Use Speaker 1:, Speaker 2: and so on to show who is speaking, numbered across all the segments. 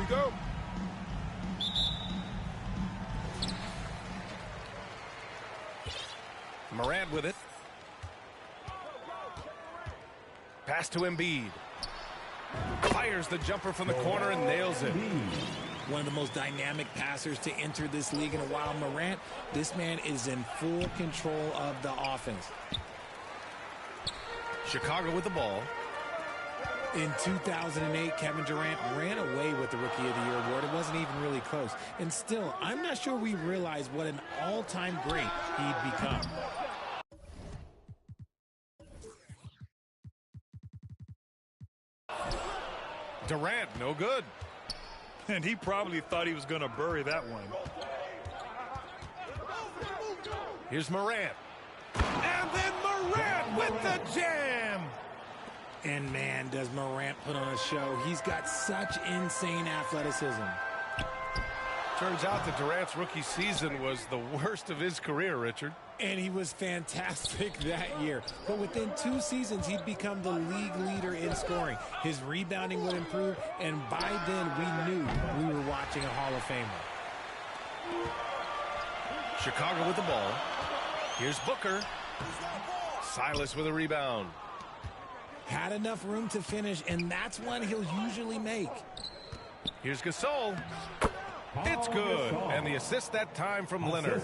Speaker 1: Go. Morant with it. Pass to Embiid. Fires the jumper from the corner and nails it.
Speaker 2: One of the most dynamic passers to enter this league in a while. Morant, this man is in full control of the offense.
Speaker 1: Chicago with the ball.
Speaker 2: In 2008, Kevin Durant ran away with the Rookie of the Year award. It wasn't even really close. And still, I'm not sure we realize what an all-time great he'd become.
Speaker 1: Durant, no good.
Speaker 3: And he probably thought he was going to bury that one.
Speaker 1: Here's Morant. And then Morant with the jam.
Speaker 2: And, man, does Morant put on a show. He's got such insane athleticism.
Speaker 1: Turns out that Durant's rookie season was the worst of his career, Richard.
Speaker 2: And he was fantastic that year. But within 2 seasons, he'd become the league leader in scoring. His rebounding would improve, and by then we knew we were watching a Hall of Famer.
Speaker 1: Chicago with the ball. Here's Booker. Silas with a rebound.
Speaker 2: Had enough room to finish, and that's one he'll usually make.
Speaker 1: Here's Gasol. It's good. And the assist that time from Leonard.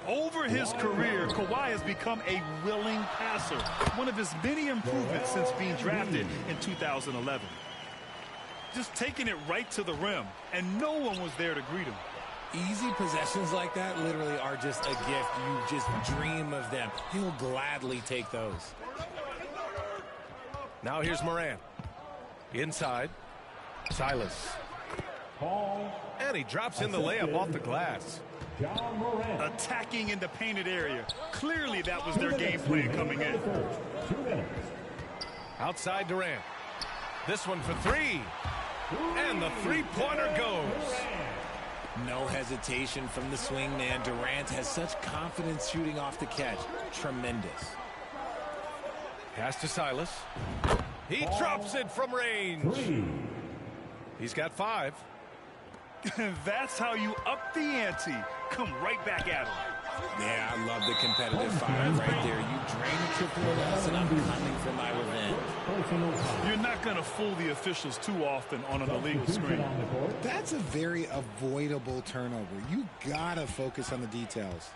Speaker 3: Over his career, Kawhi has become a willing passer. One of his many improvements since being drafted in 2011. Just taking it right to the rim, and no one was there to greet him.
Speaker 2: Easy possessions like that literally are just a gift. You just dream of them. He'll gladly take those.
Speaker 1: Now here's Morant. Inside. Silas. And he drops in the layup off the glass.
Speaker 3: Attacking in the painted area. Clearly that was their game plan coming in.
Speaker 1: Outside Durant. This one for three. And the three-pointer goes.
Speaker 2: No hesitation from the swing man. Durant has such confidence shooting off the catch. Tremendous.
Speaker 1: Pass to Silas. He drops it from range. He's got 5.
Speaker 3: That's how you up the ante. Come right back at him.
Speaker 2: Yeah, I love the competitive fire right there. You drain a triple or less, and I'm coming for my revenge.
Speaker 3: You're not going to fool the officials too often on an illegal screen.
Speaker 2: That's a very avoidable turnover. You got to focus on the details.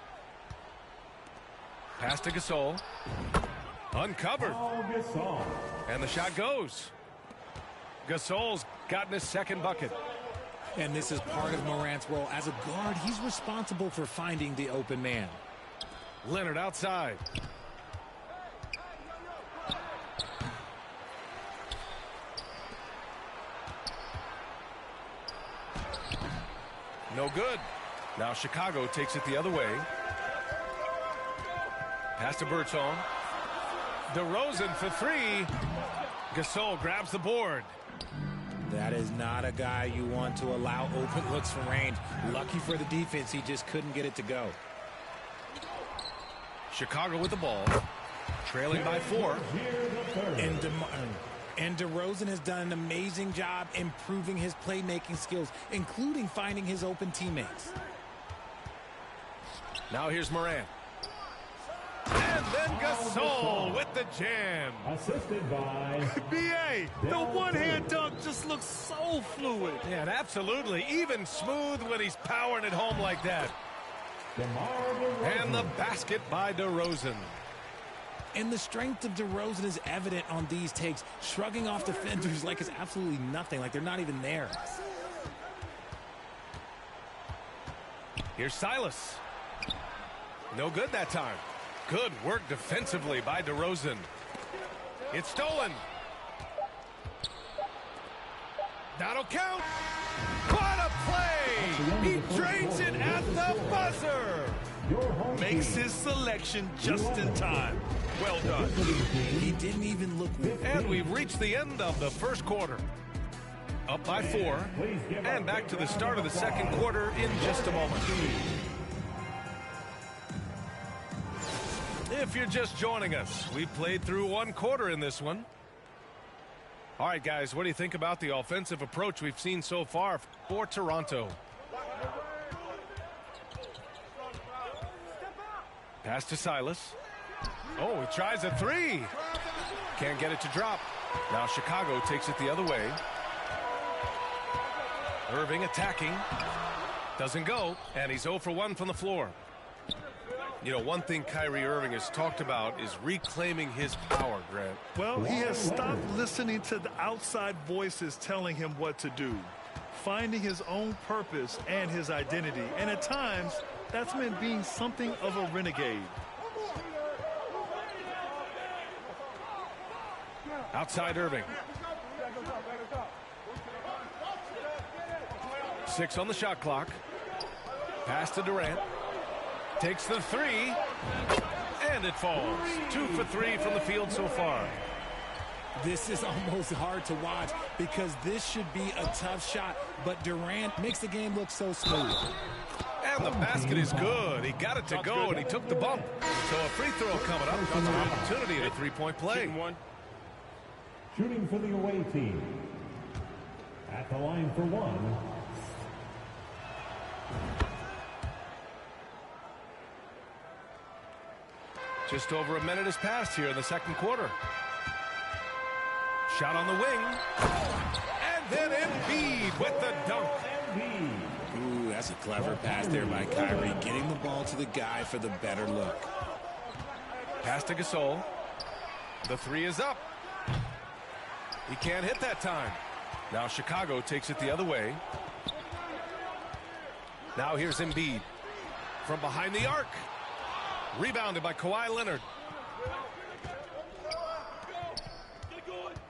Speaker 1: Pass to Gasol. Uncovered. And the shot goes. Gasol's gotten his second bucket.
Speaker 2: And this is part of Morant's role. As a guard, he's responsible for finding the open man.
Speaker 1: Leonard outside. No good. Now Chicago takes it the other way. Pass to Birdsong. DeRozan for 3. Gasol grabs the board.
Speaker 2: That is not a guy you want to allow open looks from range. Lucky for the defense, he just couldn't get it to go.
Speaker 1: Chicago with the ball, trailing by 4.
Speaker 2: And DeRozan has done an amazing job improving his playmaking skills, including finding his open teammates.
Speaker 1: Now here's Morant. And then Gasol with the jam.
Speaker 4: Assisted by
Speaker 3: B.A. The one-hand dunk just looks so fluid.
Speaker 1: Yeah, and absolutely even smooth when he's powering it home like that. And the basket by DeRozan.
Speaker 2: And the strength of DeRozan is evident on these takes, shrugging off defenders like it's absolutely nothing, like they're not even there.
Speaker 1: Here's Silas. No good that time. Good work defensively by DeRozan. It's stolen. That'll count. What a play! He drains it at the buzzer.
Speaker 3: Makes his selection just in time. Well done.
Speaker 2: He didn't even look.
Speaker 1: And we've reached the end of the first quarter. Up by 4. And back to the start of the second quarter in just a moment. If you're just joining us, we've played through 1 quarter in this one. All right, guys, what do you think about the offensive approach we've seen so far for Toronto? Pass to Silas. Oh, he tries a 3. Can't get it to drop. Now Chicago takes it the other way. Irving attacking. Doesn't go, and he's 0 for 1 from the floor. You know, one thing Kyrie Irving has talked about is reclaiming his power, Grant.
Speaker 3: Well, he has stopped listening to the outside voices telling him what to do, finding his own purpose and his identity. And at times, that's meant being something of a renegade.
Speaker 1: Outside Irving. 6 on the shot clock. Pass to Durant. Takes the 3. And it falls. 2 for 3 from the field so far.
Speaker 2: This is almost hard to watch because this should be a tough shot, but Durant makes the game look so smooth.
Speaker 1: And the basket is good. He got it to go, and he took the bump. So a free throw coming up. That's an opportunity at a 3-point play.
Speaker 4: shooting for the away team. At the line for 1.
Speaker 1: Just over a minute has passed here in the second quarter. Shot on the wing. And then Embiid with the dunk.
Speaker 2: Ooh, that's a clever pass there by Kyrie, getting the ball to the guy for the better look.
Speaker 1: Pass to Gasol. The 3 is up. He can't hit that time. Now Chicago takes it the other way. Now here's Embiid. From behind the arc. Rebounded by Kawhi Leonard.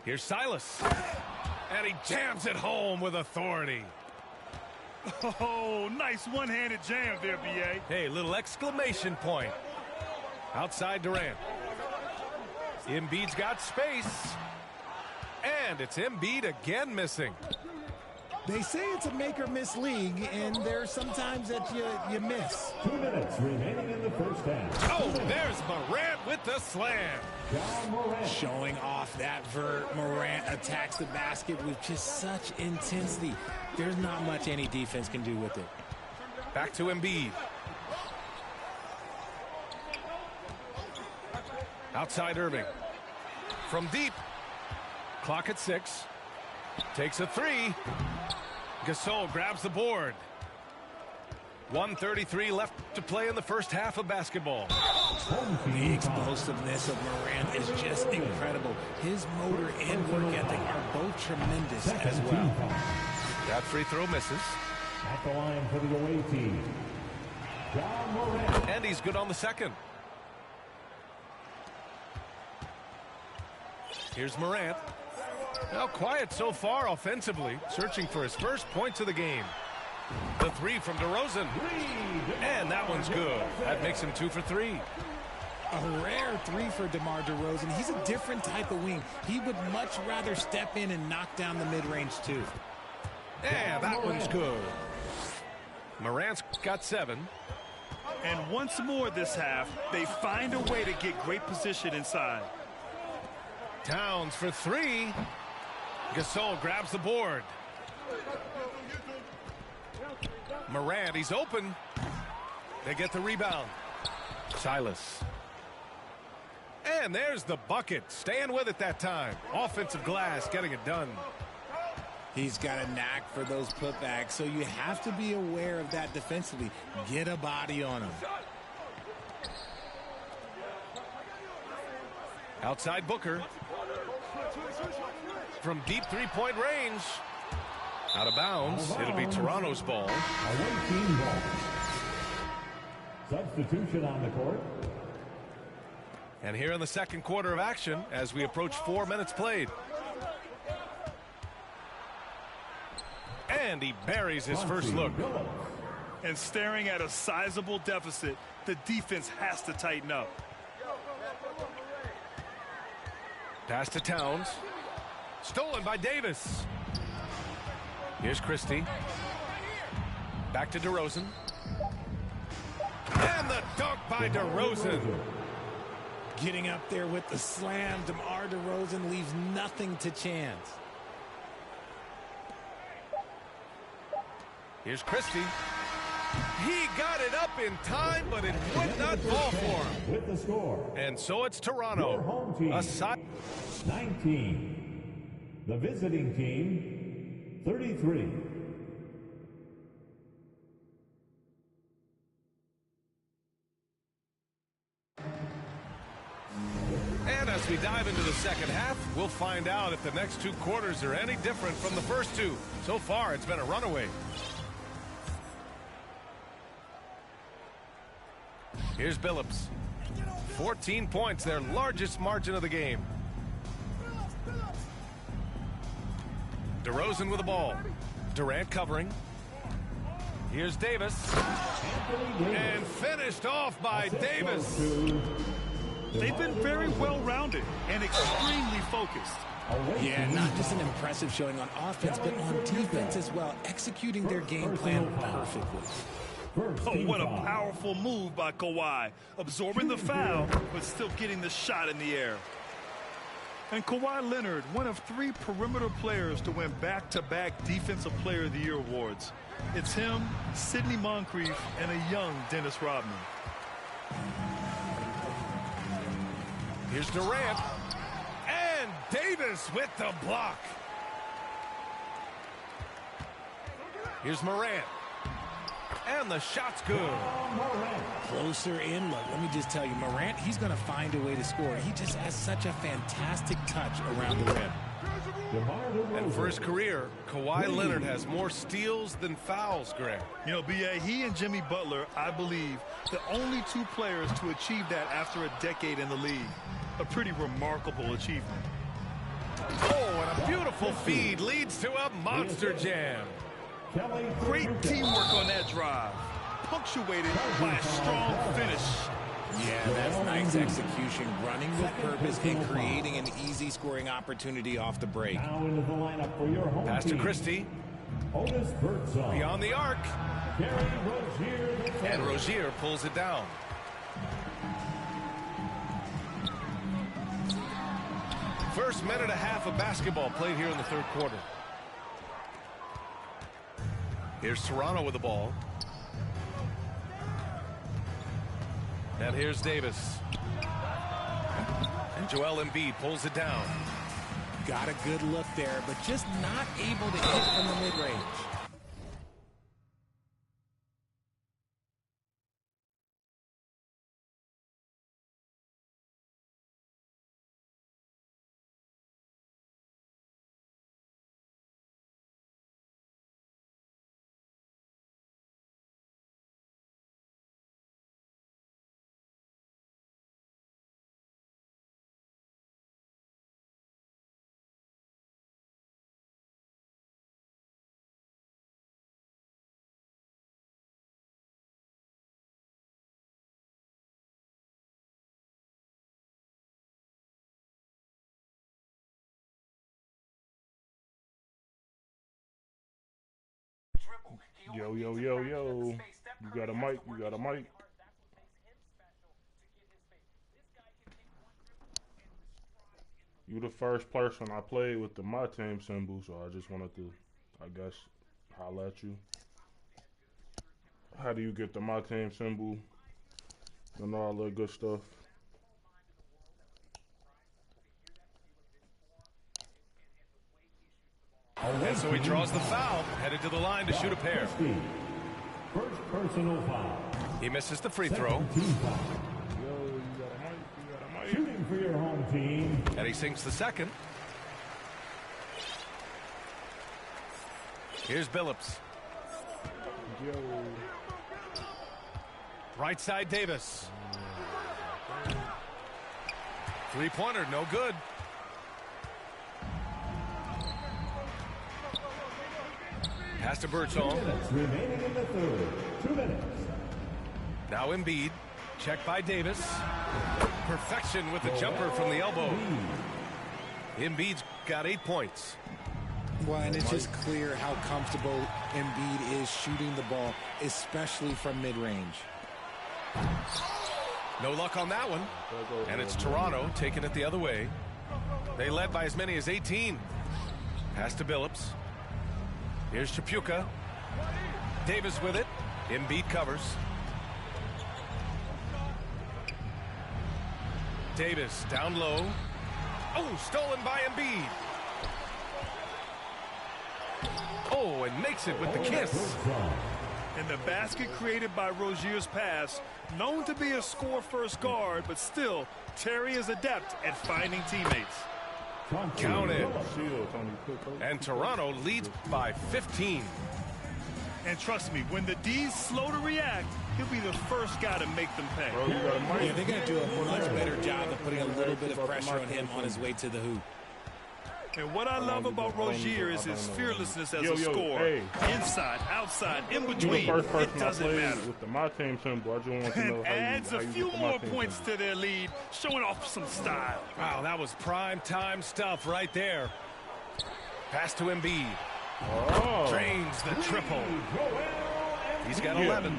Speaker 1: Here's Silas. And he jams it home with authority.
Speaker 3: Oh, nice one-handed jam there, B.A.
Speaker 1: Hey, little exclamation point. Outside Durant. Embiid's got space. And it's Embiid again missing.
Speaker 2: They say it's a make-or-miss league, and there's sometimes that you miss.
Speaker 4: 2 minutes remaining in the first half.
Speaker 1: Oh, there's Morant with the slam.
Speaker 2: Showing off that vert, Morant attacks the basket with just such intensity. There's not much any defense can do with it.
Speaker 1: Back to Embiid. Outside Irving. From deep. Clock at 6. Takes a 3. Gasol grabs the board. 1:33 left to play in the first half of basketball.
Speaker 2: The explosiveness of Morant is just incredible. His motor and work ethic are both tremendous as well.
Speaker 1: That free throw misses.
Speaker 4: At the line for the away team. John Morant.
Speaker 1: And he's good on the second. Here's Morant. Now quiet so far offensively, searching for his first points of the game. The 3 from DeRozan. And that one's good. That makes him 2 for 3.
Speaker 2: A rare three for DeMar DeRozan. He's a different type of wing. He would much rather step in and knock down the mid-range too.
Speaker 1: Yeah, that one's good. Morant's got 7.
Speaker 3: And once more this half, they find a way to get great position inside.
Speaker 1: Towns for 3. Gasol grabs the board. Morant, he's open. They get the rebound. Silas. And there's the bucket. Staying with it that time. Offensive glass, getting it done.
Speaker 2: He's got a knack for those putbacks, so you have to be aware of that defensively. Get a body on him.
Speaker 1: Outside Booker. From deep three-point range. Out of bounds. It'll be Toronto's ball.
Speaker 4: Away team ball. Substitution on the court.
Speaker 1: And here in the second quarter of action as we approach 4 minutes played. And he buries his first look.
Speaker 3: And staring at a sizable deficit, the defense has to tighten up.
Speaker 1: Pass to Towns. Stolen by Davis. Here's Christie. Back to DeRozan. And the dunk by DeRozan.
Speaker 2: Getting up there with the slam, DeMar DeRozan leaves nothing to chance.
Speaker 1: Here's Christie. He got it up in time, but it would not fall for him.
Speaker 4: With the score.
Speaker 1: And so it's
Speaker 4: Your
Speaker 1: Toronto.
Speaker 4: home team,
Speaker 1: A side
Speaker 4: 19. The visiting team, 33.
Speaker 1: And as we dive into the second half, we'll find out if the next 2 quarters are any different from the first 2. So far, it's been a runaway. Here's Billups. 14 points, their largest margin of the game. DeRozan with the ball. Durant covering. Here's Davis. And finished off by Davis.
Speaker 3: They've been very well-rounded and extremely focused.
Speaker 2: Yeah, not just an impressive showing on offense, but on defense as well, executing their game plan perfectly.
Speaker 3: Oh, what a powerful move by Kawhi. Absorbing the foul, but still getting the shot in the air. And Kawhi Leonard, one of 3 perimeter players to win back-to-back Defensive Player of the Year awards. It's him, Sidney Moncrief, and a young Dennis Rodman.
Speaker 1: Here's Durant. And Davis with the block. Here's Morant. And the shot's good.
Speaker 2: Closer in look. Let me just tell you, Morant, he's going to find a way to score. He just has such a fantastic touch around the rim.
Speaker 1: And for his career, Kawhi Leonard has more steals than fouls, Greg.
Speaker 3: You know, B.A., he and Jimmy Butler, I believe, the only 2 players to achieve that after a decade in the league. A pretty remarkable achievement.
Speaker 1: Oh, and a beautiful feed leads to a monster jam.
Speaker 3: Great teamwork on that drive, punctuated by a strong finish.
Speaker 2: Yeah, that's nice execution, running with purpose and creating an easy scoring opportunity off the break.
Speaker 4: Now into the lineup for your home
Speaker 1: Pass to
Speaker 4: team.
Speaker 1: Christie.
Speaker 4: Otis Birdsong.
Speaker 1: Beyond the arc.
Speaker 4: Terry Rozier.
Speaker 1: And Rozier pulls it down. First minute and a half of basketball played here in the third quarter. Here's Toronto with the ball. And here's Davis. And Joel Embiid pulls it down.
Speaker 2: Got a good look there, but just not able to hit from the mid-range.
Speaker 5: Yo, yo, yo, yo. You got a mic, you got a mic. You the first person I played with the My Team symbol, so I just wanted to, I guess, holler at you. How do you get the My Team symbol and all that good stuff?
Speaker 1: And so he draws the foul, headed to the line to shoot a pair.
Speaker 4: First personal foul.
Speaker 1: He misses the free throw.
Speaker 4: Team foul.
Speaker 5: Yo, you got a mic, you got a mic.
Speaker 4: Shooting for your home team.
Speaker 1: And he sinks the second. Here's Billups.
Speaker 5: Yo.
Speaker 1: Right side Davis. Three-pointer, no good. Pass to Birdsall.
Speaker 4: 2 minutes remaining in the third. 2 minutes.
Speaker 1: Now Embiid. Checked by Davis. Perfection with the jumper from the elbow. Embiid's got 8 points.
Speaker 2: Well, and it's just clear how comfortable Embiid is shooting the ball, especially from mid-range.
Speaker 1: No luck on that one. And it's Toronto taking it the other way. They led by as many as 18. Pass to Billups. Here's Chapuka. Davis with it. Embiid covers. Davis down low. Oh, stolen by Embiid. Oh, and makes it with the kiss.
Speaker 3: And the basket created by Rozier's pass, known to be a score-first guard, but still, Terry is adept at finding teammates.
Speaker 1: Count it. And Toronto leads by 15.
Speaker 3: And trust me, when the D's slow to react, he'll be the first guy to make them pay.
Speaker 5: Bro, you got a mic.
Speaker 2: Yeah, they're going to do a much better job of putting a little bit of pressure on him on his way to the hoop.
Speaker 3: And what I love about Rozier is his fearlessness as a scorer.
Speaker 5: Hey.
Speaker 3: Inside, outside, in
Speaker 5: You
Speaker 3: between,
Speaker 5: the first person
Speaker 3: it doesn't
Speaker 5: I played
Speaker 3: matter.
Speaker 5: with the My Team symbol. I just want to know
Speaker 3: And
Speaker 5: how you,
Speaker 3: adds
Speaker 5: how
Speaker 3: a
Speaker 5: you
Speaker 3: few
Speaker 5: get the
Speaker 3: more
Speaker 5: My Team
Speaker 3: points
Speaker 5: symbol.
Speaker 3: to their lead, showing off some style.
Speaker 1: Wow, that was prime time stuff right there. Pass to Embiid.
Speaker 5: Oh.
Speaker 1: Drains the triple. He's got 11.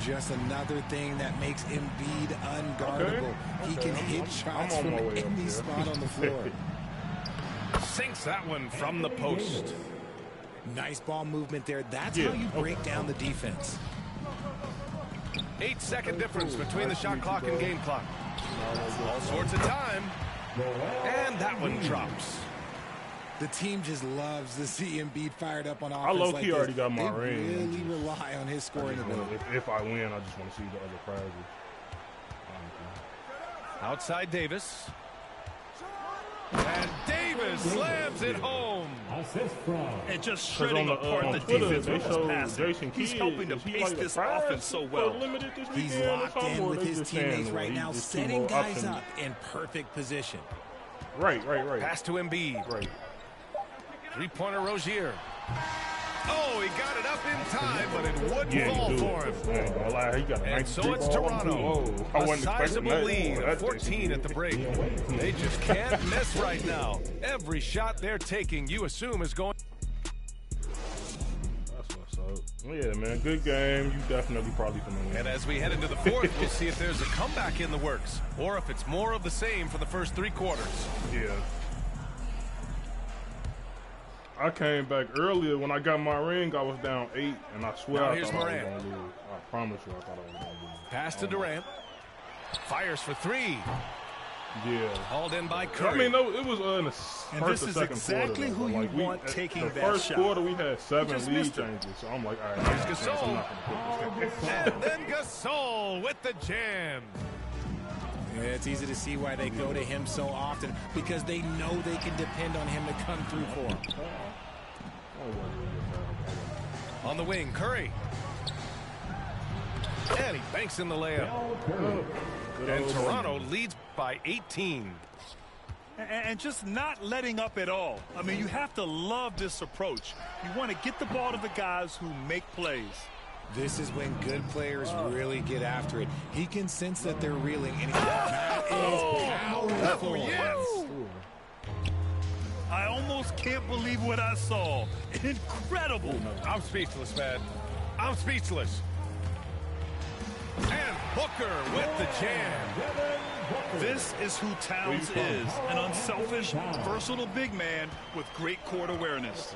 Speaker 2: Just another thing that makes Embiid unguardable. He can hit shots
Speaker 5: I'm on
Speaker 2: from
Speaker 5: my way up
Speaker 2: any
Speaker 5: there.
Speaker 2: spot on the floor.
Speaker 1: Sinks that one from the post.
Speaker 2: Nice ball movement there. That's
Speaker 5: Yeah,
Speaker 2: how you break down the defense.
Speaker 1: 8-second difference between the shot clock and game clock. All sorts of time. And that one drops.
Speaker 2: The team just loves to see Embiid fired up on offense.
Speaker 5: I low-key
Speaker 2: like this.
Speaker 5: already got my
Speaker 2: they
Speaker 5: ring.
Speaker 2: really rely on his scoring ability.
Speaker 5: If I win, I just want to see the other prizes.
Speaker 1: Outside Davis. And Davis slams it home.
Speaker 4: Assist from.
Speaker 3: And just
Speaker 5: Because
Speaker 3: shredding apart
Speaker 5: on
Speaker 3: the
Speaker 5: Twitter,
Speaker 3: defense
Speaker 5: they
Speaker 3: with his
Speaker 5: show
Speaker 3: passing.
Speaker 5: Jason
Speaker 3: He's
Speaker 5: Kidd.
Speaker 3: helping to
Speaker 5: Is he
Speaker 3: pace
Speaker 5: like
Speaker 3: this
Speaker 5: the prize
Speaker 3: offense so
Speaker 5: for
Speaker 3: well.
Speaker 5: limited this
Speaker 2: He's
Speaker 5: weekend or
Speaker 2: locked
Speaker 5: something,
Speaker 2: in
Speaker 5: or
Speaker 2: with
Speaker 5: they
Speaker 2: his
Speaker 5: just saying,
Speaker 2: teammates
Speaker 5: well,
Speaker 2: right
Speaker 5: he
Speaker 2: now,
Speaker 5: just too
Speaker 2: setting
Speaker 5: more
Speaker 2: guys
Speaker 5: options?
Speaker 2: up in perfect position.
Speaker 5: Right.
Speaker 1: Pass to Embiid.
Speaker 5: Right.
Speaker 1: Three-pointer Rozier. Oh, he got it up in time, but it wouldn't fall for him.
Speaker 5: I ain't gonna lie, he got a
Speaker 1: And
Speaker 5: 93
Speaker 1: so it's
Speaker 5: ball.
Speaker 1: Toronto.
Speaker 5: Whoa, I
Speaker 1: A
Speaker 5: wasn't expecting
Speaker 1: sizable
Speaker 5: that.
Speaker 1: lead
Speaker 5: Oh,
Speaker 1: of
Speaker 5: that's
Speaker 1: 14 at the break. They just can't miss right now. Every shot they're taking, you assume, is going.
Speaker 5: That's what's up. Yeah, man, good game. You definitely probably can win.
Speaker 1: And as we head into the fourth, we'll see if there's a comeback in the works or if it's more of the same for the first 3 quarters.
Speaker 5: Yeah. I came back earlier. When I got my ring, I was down 8, and I swear
Speaker 1: Now
Speaker 5: I
Speaker 1: here's
Speaker 5: thought I
Speaker 1: Morant.
Speaker 5: was going to lose. I promise you I thought I was going to lose.
Speaker 1: Pass to Durant. Fires for 3.
Speaker 5: Yeah.
Speaker 1: Hauled in by
Speaker 5: I
Speaker 1: Curry.
Speaker 5: mean, no, it was in the
Speaker 3: And
Speaker 5: first
Speaker 3: this
Speaker 5: or
Speaker 3: is
Speaker 5: second
Speaker 3: exactly
Speaker 5: quarter.
Speaker 3: who you
Speaker 5: Like,
Speaker 3: want taking
Speaker 5: the
Speaker 3: that
Speaker 5: first
Speaker 3: shot.
Speaker 5: quarter, we had 7
Speaker 3: just
Speaker 5: lead
Speaker 3: missed it.
Speaker 5: changes. So I'm like, all right,
Speaker 1: Here's
Speaker 5: I'm
Speaker 1: Gasol.
Speaker 5: not going to put this game.
Speaker 1: And then Gasol with the jam.
Speaker 2: Yeah, it's easy to see why they go to him so often, because they know they can depend on him to come through for them.
Speaker 1: On the wing, Curry. And he banks in the layup. And Toronto leads by 18.
Speaker 3: And just not letting up at all. I mean, you have to love this approach. You want to get the ball to the guys who make plays.
Speaker 2: This is when good players really get after it. He can sense that they're reeling, and that is powerful.
Speaker 1: Yes.
Speaker 3: I almost can't believe what I saw. Incredible.
Speaker 1: I'm speechless, man. I'm speechless. And Booker with the jam.
Speaker 3: This is who Towns is, an unselfish, versatile big man with great court awareness.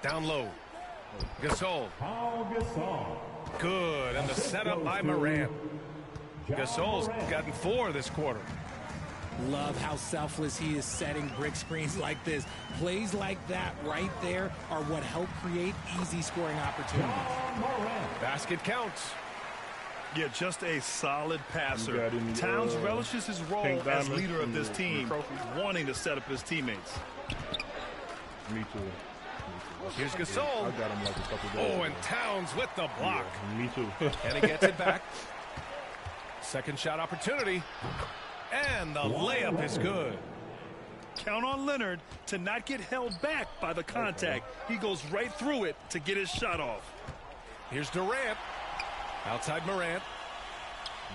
Speaker 1: Down low. Gasol.
Speaker 4: Paul Gasol.
Speaker 1: Good. And the setup by Morant. Gasol's gotten 4 this quarter.
Speaker 2: Love how selfless he is setting brick screens like this. Plays like that right there are what help create easy scoring opportunities.
Speaker 1: Basket counts.
Speaker 3: Yeah, just a solid passer. Towns relishes his role as leader of this team, wanting to set up his teammates.
Speaker 5: Me too.
Speaker 1: Here's Gasol.
Speaker 5: I got him like a couple days
Speaker 1: Oh,
Speaker 5: ago.
Speaker 1: and Towns with the block.
Speaker 5: Yeah, me too.
Speaker 1: And he gets it back. Second shot opportunity. And the layup is good.
Speaker 3: Count on Leonard to not get held back by the contact. He goes right through it to get his shot off.
Speaker 1: Here's Durant. Outside Morant.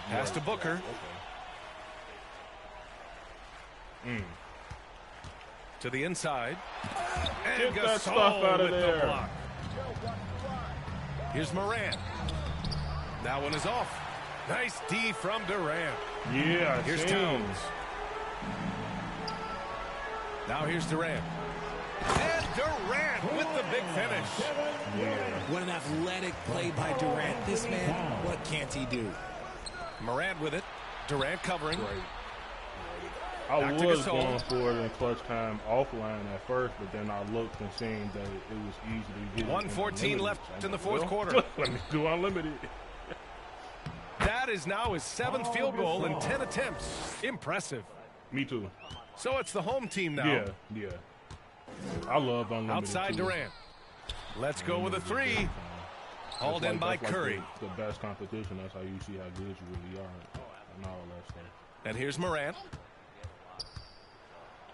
Speaker 1: Pass to Booker. To the inside. And
Speaker 5: Get that
Speaker 1: Gasol
Speaker 5: stuff out of
Speaker 1: with
Speaker 5: there.
Speaker 1: the block. Here's Morant. That one is off. Nice D from Durant.
Speaker 5: Yeah,
Speaker 1: Here's Towns. Now here's Durant. And Durant with the big finish.
Speaker 2: What an athletic play by Durant. This man, what can't he do?
Speaker 1: Morant with it. Durant covering.
Speaker 5: I
Speaker 1: Back to
Speaker 5: was
Speaker 1: Gasol.
Speaker 5: going for it in clutch time offline at first, but then I looked and seen that it was easy to get.
Speaker 1: 1:14 left in the fourth quarter.
Speaker 5: Let me do unlimited.
Speaker 1: That is now his 7th field goal in 10 attempts. Impressive.
Speaker 5: Me too.
Speaker 1: So it's the home team now.
Speaker 5: Yeah. I love unlimited.
Speaker 1: Outside
Speaker 5: too.
Speaker 1: Durant. Let's go with a 3. Hauled in by Curry.
Speaker 5: The best competition. That's how you see how good you really are and all that stuff.
Speaker 1: And here's Morant.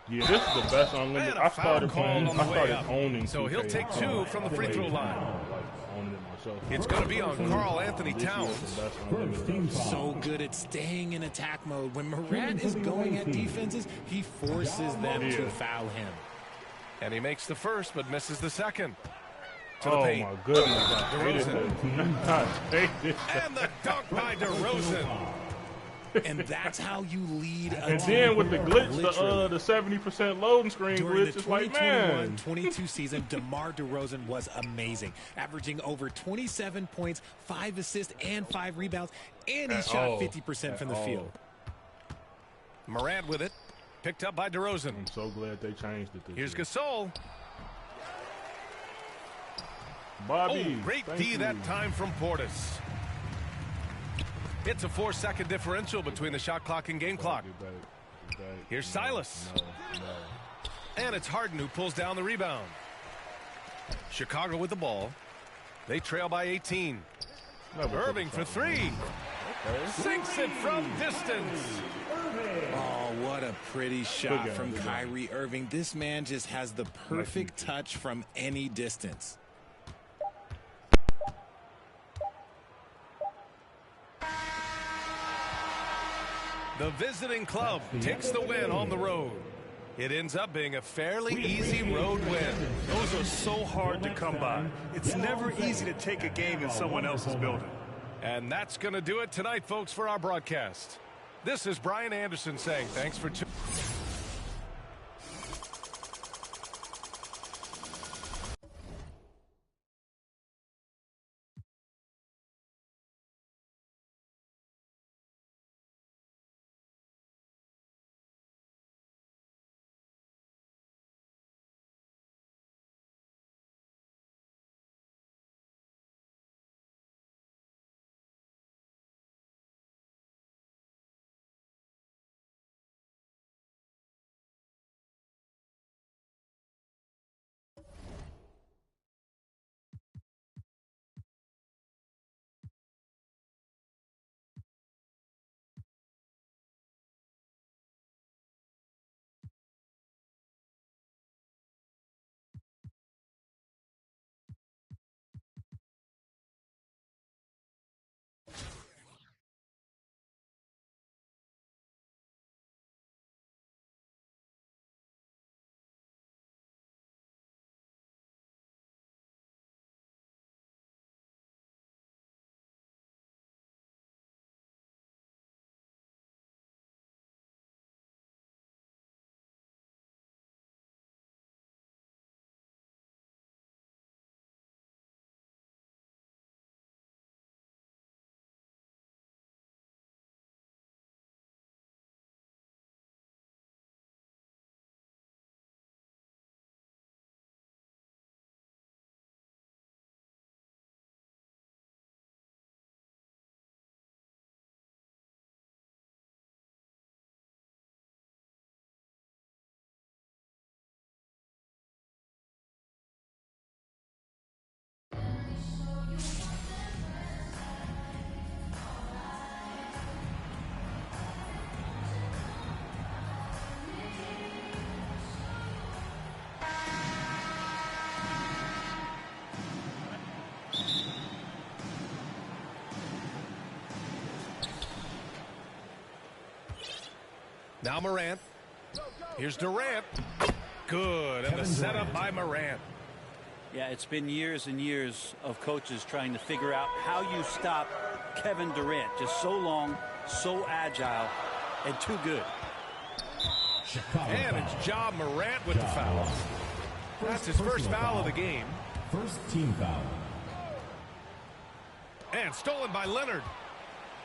Speaker 5: Yeah, this is the best unlimited.
Speaker 1: And a
Speaker 5: I
Speaker 1: foul
Speaker 5: started
Speaker 1: called
Speaker 5: playing.
Speaker 1: on the
Speaker 5: I
Speaker 1: way
Speaker 5: started
Speaker 1: up.
Speaker 5: owning.
Speaker 1: So
Speaker 5: 2K.
Speaker 1: he'll take 2 from the free throw line.
Speaker 5: Like owning it myself.
Speaker 1: It's going to be on Karl Anthony
Speaker 5: This year's
Speaker 1: Towns.
Speaker 5: the best
Speaker 4: First
Speaker 5: unlimited.
Speaker 4: team foul.
Speaker 2: So good at staying in attack mode. When Morant is going at defenses, he forces them to foul him.
Speaker 1: And he makes the first, but misses the second. To the
Speaker 5: Oh
Speaker 1: paint.
Speaker 5: my goodness! I hated
Speaker 1: DeRozan.
Speaker 5: that. I hated that.
Speaker 1: And the dunk by DeRozan.
Speaker 2: And that's how you lead a
Speaker 5: And
Speaker 2: team.
Speaker 5: then with the glitch,
Speaker 2: Literally.
Speaker 5: the 70% loading screen
Speaker 2: During
Speaker 5: glitch,
Speaker 2: the
Speaker 5: it's like, man.
Speaker 2: 2021-22 season, DeMar DeRozan was amazing, averaging over 27 points, 5 assists, and 5 rebounds, and he shot 50% from the field.
Speaker 1: Morant with it. Picked up by DeRozan.
Speaker 5: I'm so glad they changed it this
Speaker 1: Here's
Speaker 5: year.
Speaker 1: Gasol.
Speaker 5: Bobby,
Speaker 1: Oh, great
Speaker 5: thank
Speaker 1: D
Speaker 5: you.
Speaker 1: that time from Portis. It's a 4-second differential between the shot clock and game clock.
Speaker 5: Get back, get back.
Speaker 1: Here's
Speaker 5: No,
Speaker 1: Silas.
Speaker 5: No.
Speaker 1: And it's Harden who pulls down the rebound. Chicago with the ball. They trail by 18.
Speaker 5: Never took
Speaker 1: Irving
Speaker 5: a
Speaker 1: for
Speaker 5: shot.
Speaker 1: 3.
Speaker 5: Okay.
Speaker 1: Sinks it from distance.
Speaker 2: Oh, what a pretty shot
Speaker 5: game,
Speaker 2: from
Speaker 5: good game.
Speaker 2: Kyrie Irving. This man just has the perfect touch from any distance.
Speaker 1: The visiting club takes the win on the road. It ends up being a fairly easy road win.
Speaker 3: Those are so hard to come by. It's never easy to take a game in someone else's building.
Speaker 1: And that's going to do it tonight, folks, for our broadcast. This is Brian Anderson saying thanks for tuning Now Morant. Here's Durant. Good. And the setup by Morant.
Speaker 6: Yeah, it's been years and years of coaches trying to figure out how you stop Kevin Durant. Just so long, so agile, and too good.
Speaker 1: And it's Ja Morant with the foul. That's his first foul of the game.
Speaker 4: First team foul.
Speaker 1: And stolen by Leonard.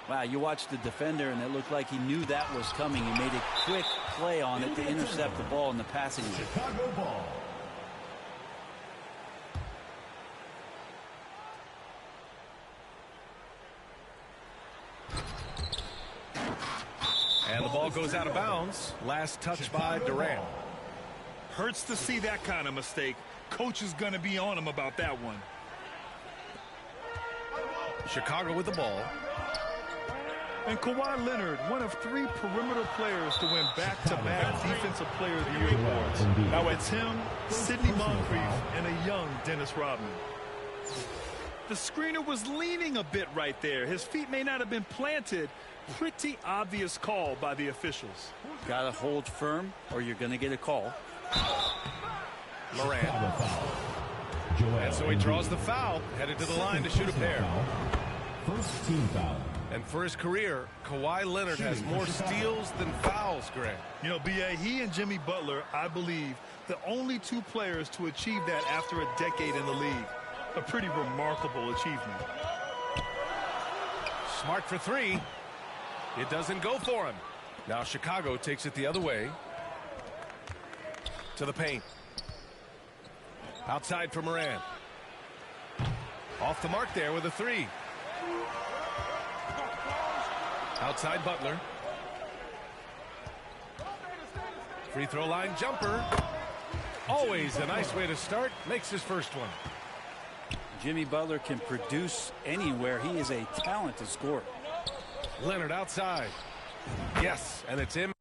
Speaker 6: Wow, you watched the defender, and it looked like he knew that was coming. He made a quick play on it to intercept the ball in the passing lane.
Speaker 4: Chicago ball.
Speaker 1: And the ball goes out of bounds. Last touch by Durant.
Speaker 3: Hurts to see that kind of mistake. Coach is going to be on him about that one.
Speaker 1: Chicago with the ball.
Speaker 3: And Kawhi Leonard, one of 3 perimeter players to win back-to-back Defensive Player of the Year awards. Now it's him, Sidney Moncrief, and a young Dennis Rodman. The screener was leaning a bit right there. His feet may not have been planted. Pretty obvious call by the officials.
Speaker 6: Got to hold firm, or you're going to get a call.
Speaker 1: Morant. And so he draws the foul, headed to the line to shoot a pair.
Speaker 4: First team foul.
Speaker 1: And for his career, Kawhi Leonard has more steals than fouls, Greg.
Speaker 3: You know, B.A., he and Jimmy Butler, I believe, the only 2 players to achieve that after a decade in the league. A pretty remarkable achievement.
Speaker 1: Smart for 3. It doesn't go for him. Now Chicago takes it the other way. To the paint. Outside for Morant. Off the mark there with a 3. Outside Butler. Free throw line jumper. Always a nice way to start. Makes his first one.
Speaker 6: Jimmy Butler can produce anywhere. He is a talented scorer.
Speaker 1: Leonard outside. Yes, and it's him.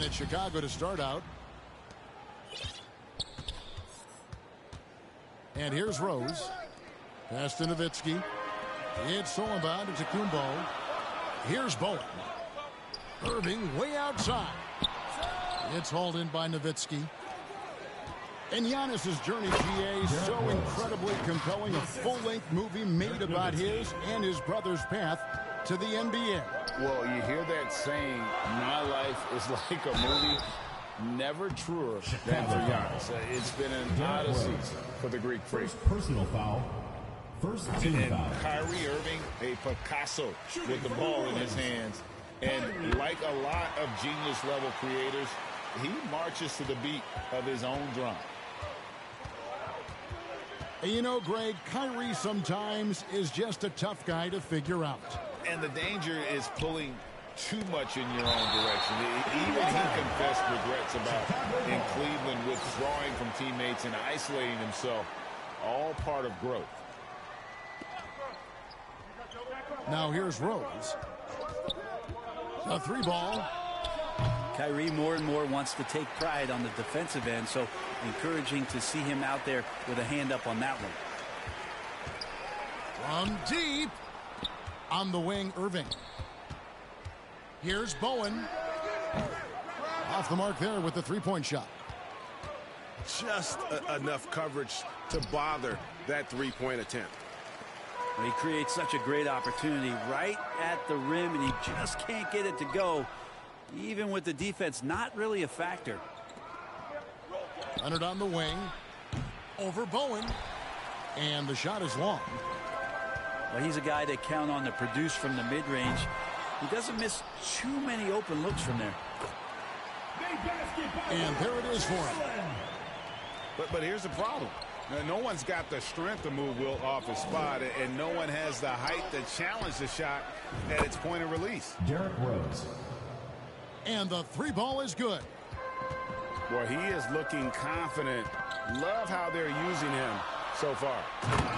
Speaker 7: it's Chicago to start out. And here's Rose. Pass to Nowitzki. It's Solomon to Kumbo. Here's Bowen. Irving way outside. It's hauled in by Nowitzki. And Giannis's journey, GA, so incredibly compelling. A full-length movie made about his and his brother's path to the NBA.
Speaker 8: Well, you hear that saying, my life is like a movie. Never truer than for Giannis. It's been an odyssey for the Greek freak.
Speaker 4: Personal foul. First team foul.
Speaker 8: Kyrie Irving, a Picasso with the ball in his hands. And like a lot of genius-level creators, he marches to the beat of his own drum.
Speaker 7: You know, Greg, Kyrie sometimes is just a tough guy to figure out.
Speaker 8: And the danger is pulling too much in your own direction. Even he confessed regrets about in Cleveland withdrawing from teammates and isolating himself. All part of growth.
Speaker 7: Now here's Rose. A 3-ball.
Speaker 6: Kyrie more and more wants to take pride on the defensive end, so encouraging to see him out there with a hand up on that one.
Speaker 7: From deep. On the wing, Irving. Here's Bowen. Off the mark there with the 3-point shot.
Speaker 9: Just enough coverage to bother that 3-point attempt.
Speaker 6: He creates such a great opportunity right at the rim, and he just can't get it to go, even with the defense not really a factor.
Speaker 7: Leonard on the wing. Over Bowen. And the shot is long.
Speaker 6: Well, he's a guy they count on to produce from the mid-range. He doesn't miss too many open looks from there.
Speaker 7: And there it is for him.
Speaker 9: But here's the problem. Now, no one's got the strength to move Wilt off his spot, and no one has the height to challenge the shot at its point of release.
Speaker 4: Derrick Rose.
Speaker 7: And the 3-ball is good.
Speaker 9: Boy, he is looking confident. Love how they're using him so far.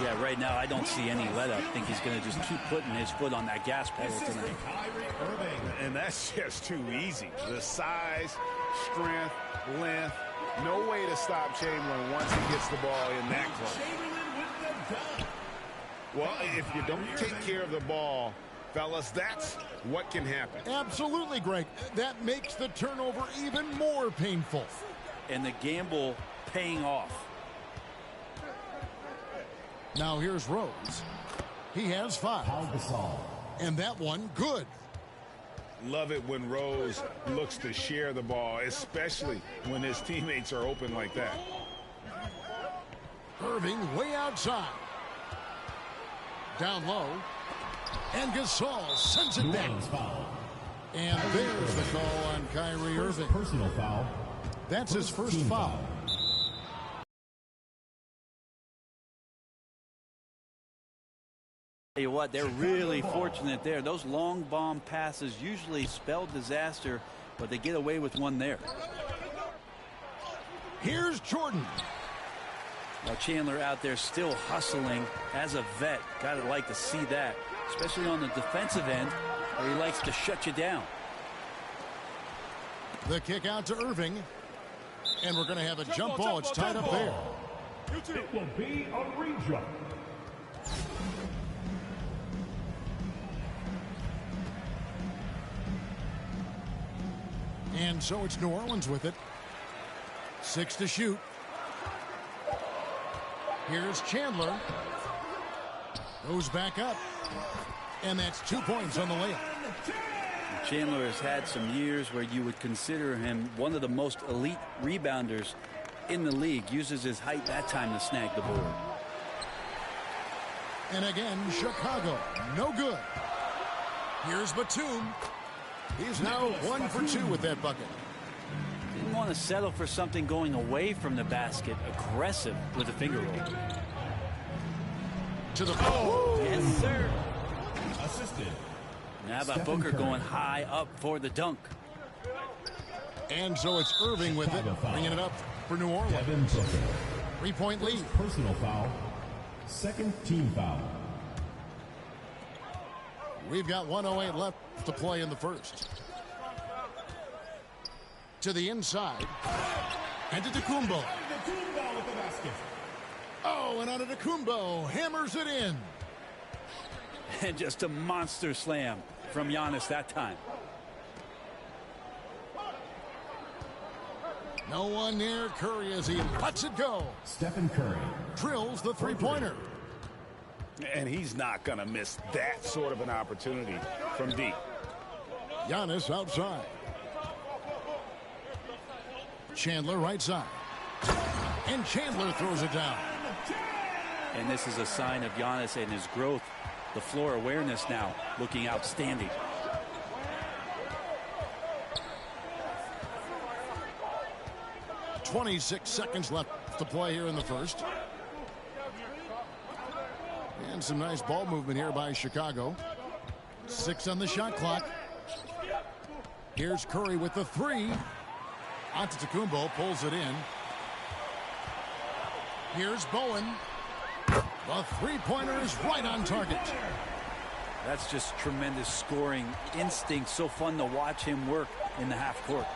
Speaker 6: Yeah, right now I don't see any let-up. I think he's going to just keep putting his foot on that gas pedal tonight.
Speaker 9: And that's just too easy. The size, strength, length. No way to stop Chamberlain once he gets the ball in that close. Well, if you don't take care of the ball, fellas, that's what can happen.
Speaker 7: Absolutely, Greg. That makes the turnover even more painful.
Speaker 6: And the gamble paying off.
Speaker 7: Now here's Rose. He has 5. And that one, good.
Speaker 9: Love it when Rose looks to share the ball, especially when his teammates are open like that.
Speaker 7: Irving way outside. Down low. And Gasol sends it back. And there's the call on Kyrie Irving.
Speaker 4: Personal foul.
Speaker 7: That's his first foul.
Speaker 6: Tell you what, they're really fortunate there. Those long bomb passes usually spell disaster, but they get away with one there.
Speaker 7: Here's Jordan.
Speaker 6: Now Chandler out there still hustling as a vet. Gotta like to see that, especially on the defensive end where he likes to shut you down.
Speaker 7: The kick out to Irving. And we're going to have a jump ball. It's tied up there.
Speaker 4: It will be a re-jump.
Speaker 7: And so it's New Orleans with it. 6 to shoot. Here's Chandler. Goes back up. And that's 2 points on the layup.
Speaker 6: Chandler has had some years where you would consider him one of the most elite rebounders in the league. Uses his height that time to snag the board.
Speaker 7: And again, Chicago. No good. Here's Batum. He's now 1 for 2 with that bucket.
Speaker 6: Didn't want to settle for something going away from the basket. Aggressive with a finger roll.
Speaker 7: To the ball.
Speaker 6: Yes, sir.
Speaker 4: Assisted.
Speaker 7: Now about Booker going high up for the dunk. And so it's Irving with it, bringing it up for New Orleans. 3-point lead.
Speaker 4: Personal foul. Second team foul.
Speaker 7: We've got 1:08 left to play in the first. To the inside. And to Antetokounmpo. Oh, and Antetokounmpo hammers it in.
Speaker 6: And just a monster slam from Giannis that time.
Speaker 7: No one near Curry as he lets it go.
Speaker 4: Stephen Curry
Speaker 7: drills the three-pointer.
Speaker 9: And he's not going to miss that sort of an opportunity from deep.
Speaker 7: Giannis outside. Chandler right side. And Chandler throws it down.
Speaker 6: And this is a sign of Giannis and his growth. The floor awareness now looking outstanding.
Speaker 7: .26 seconds left to play here in the first. And some nice ball movement here by Chicago. 6 on the shot clock. Here's Curry with the three. Antetokounmpo pulls it in. Here's Bowen. The three-pointer is right on target.
Speaker 6: That's just tremendous scoring instinct. So fun to watch him work in the half court.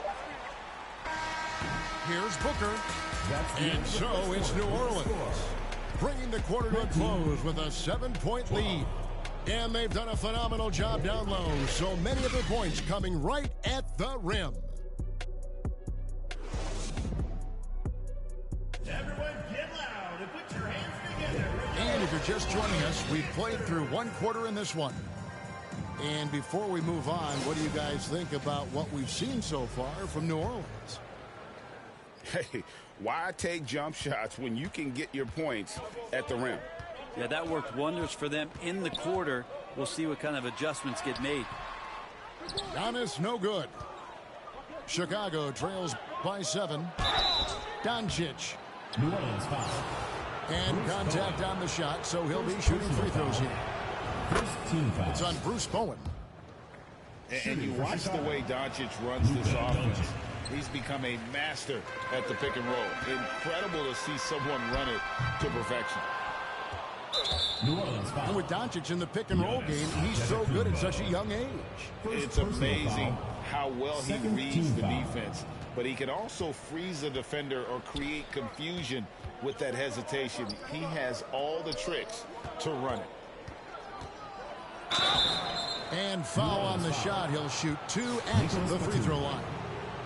Speaker 7: Here's Booker. And so it's New Orleans, bringing the quarter to a close with a 7-point lead. And they've done a phenomenal job down low. So many of their points coming right at the rim.
Speaker 4: Everyone get loud and put your hands together.
Speaker 7: And if you're just joining us, we've played through one quarter in this one. And before we move on, what do you guys think about what we've seen so far from New Orleans?
Speaker 9: Hey, why take jump shots when you can get your points at the rim?
Speaker 6: Yeah, that worked wonders for them in the quarter. We'll see what kind of adjustments get made.
Speaker 7: Giannis, no good. Chicago trails by 7. Doncic.
Speaker 4: New Orleans foul.
Speaker 7: And contact on the shot, so he'll be shooting free throws here.
Speaker 4: First team foul.
Speaker 7: It's on Bruce Bowen.
Speaker 8: And you watch the way Doncic runs this offense. He's become a master at the pick and roll. Incredible to see someone run it to perfection.
Speaker 4: New Orleans foul.
Speaker 7: And with Doncic in the pick and roll game, he's so good at such a young age.
Speaker 8: It's amazing how well he reads the defense. But he can also freeze a defender or create confusion with that hesitation. He has all the tricks to run it.
Speaker 7: And foul on the shot. He'll shoot 2 at the free throw line.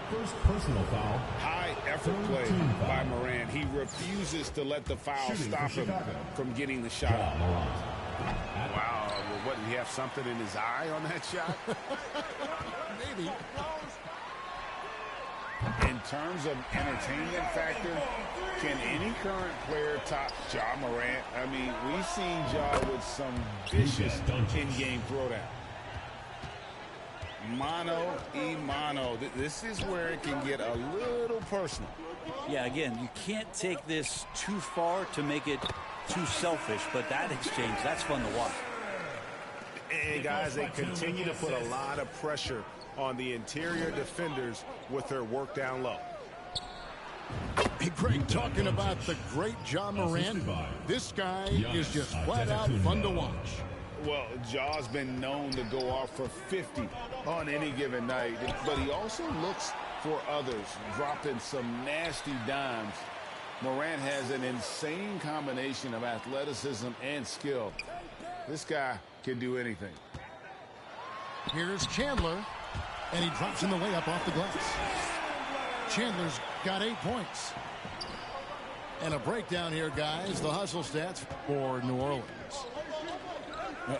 Speaker 4: First personal foul.
Speaker 8: High effort play by Morant. He refuses to let the foul stop him from getting the shot off.
Speaker 9: Wow, well, what, did he have something in his eye on that shot?
Speaker 7: Maybe.
Speaker 8: In terms of entertainment factor, can any current player top Ja Morant? I mean, we've seen Ja with some vicious in-game throwdown. Mano y mano. This is where it can get a little personal.
Speaker 6: Yeah, again, you can't take this too far to make it too selfish, but that exchange, that's fun to watch.
Speaker 9: And guys, they continue to put a lot of pressure on the interior defenders with their work down low.
Speaker 7: Hey, Greg, talking about the great Ja Morant, this guy is just flat out fun to watch.
Speaker 8: Well, Ja's been known to go off for 50 on any given night, but he also looks for others, dropping some nasty dimes. Morant has an insane combination of athleticism and skill. This guy can do anything.
Speaker 7: Here's Chandler, and he drops in the layup off the glass. Chandler's got 8 points. And a breakdown here, guys. The hustle stats for New Orleans.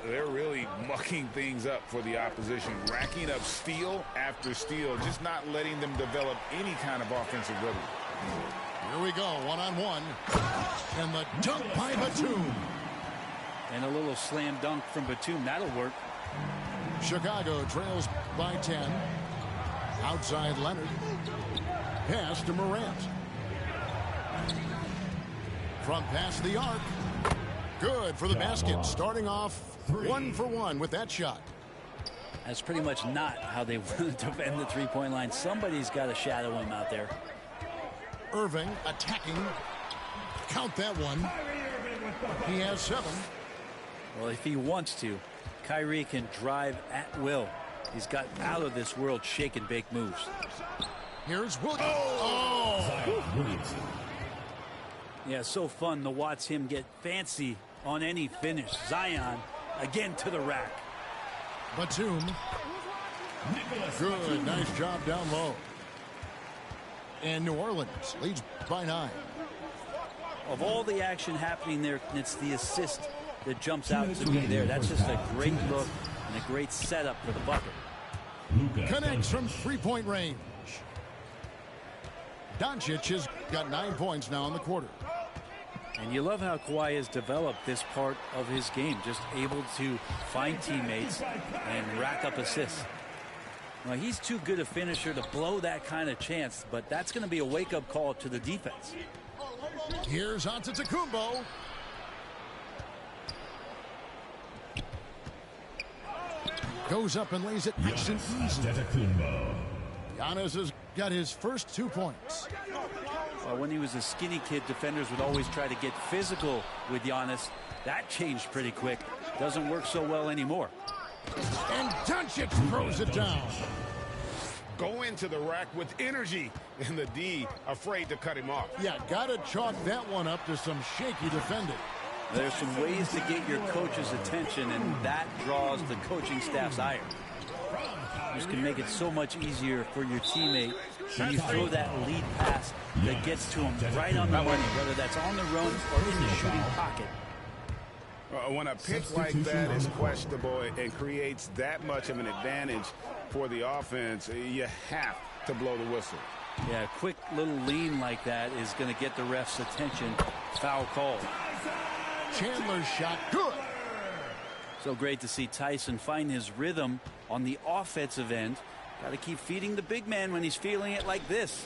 Speaker 8: They're really mucking things up for the opposition, racking up steal after steal, just not letting them develop any kind of offensive rhythm.
Speaker 7: Here we go, one-on-one. And the dunk by Batum.
Speaker 6: And a little slam dunk from Batum. That'll work.
Speaker 7: Chicago trails by 10. Outside Leonard. Pass to Morant. From past the arc. Good for the basket. Starting off 1 for 1 with that shot.
Speaker 6: That's pretty much not how they want to defend the three-point line. Somebody's got to shadow him out there.
Speaker 7: Irving attacking. Count that one. He has 7.
Speaker 6: Well, if he wants to, Kyrie can drive at will. He's got out-of-this-world shake-and-bake moves.
Speaker 7: Here's Williams. Oh!
Speaker 6: Yeah, so fun to watch him get fancy on any finish. Zion again to the rack.
Speaker 7: Batum. Good, nice job down low. And New Orleans leads by 9.
Speaker 6: Of all the action happening there, it's the assist that jumps out to me there. That's just a great look and a great setup for the bucket.
Speaker 7: Connects from three-point range. Doncic has got 9 points now in the quarter.
Speaker 6: And you love how Kawhi has developed this part of his game, just able to find teammates and rack up assists. Well, he's too good a finisher to blow that kind of chance, but that's going to be a wake-up call to the defense.
Speaker 7: Here's Antetokounmpo. Goes up and lays it nice and easy. Giannis has got his first 2 points.
Speaker 6: When he was a skinny kid, defenders would always try to get physical with Giannis. That changed pretty quick. Doesn't work so well anymore.
Speaker 7: And Doncic throws it down.
Speaker 9: Go into the rack with energy, and the D afraid to cut him off.
Speaker 7: Yeah, gotta chalk that one up to some shaky defending.
Speaker 6: There's some ways to get your coach's attention, and that draws the coaching staff's ire. This can make it so much easier for your teammate when you throw that lead pass that gets to him right on the money, whether that's on the run or in the shooting pocket.
Speaker 9: When a pick like that is questionable and creates that much of an advantage for the offense, you have to blow the whistle.
Speaker 6: Yeah, a quick little lean like that is going to get the ref's attention. Foul call.
Speaker 7: Chandler's shot, good.
Speaker 6: So great to see Tyson find his rhythm on the offensive end. Got to keep feeding the big man when he's feeling it like this.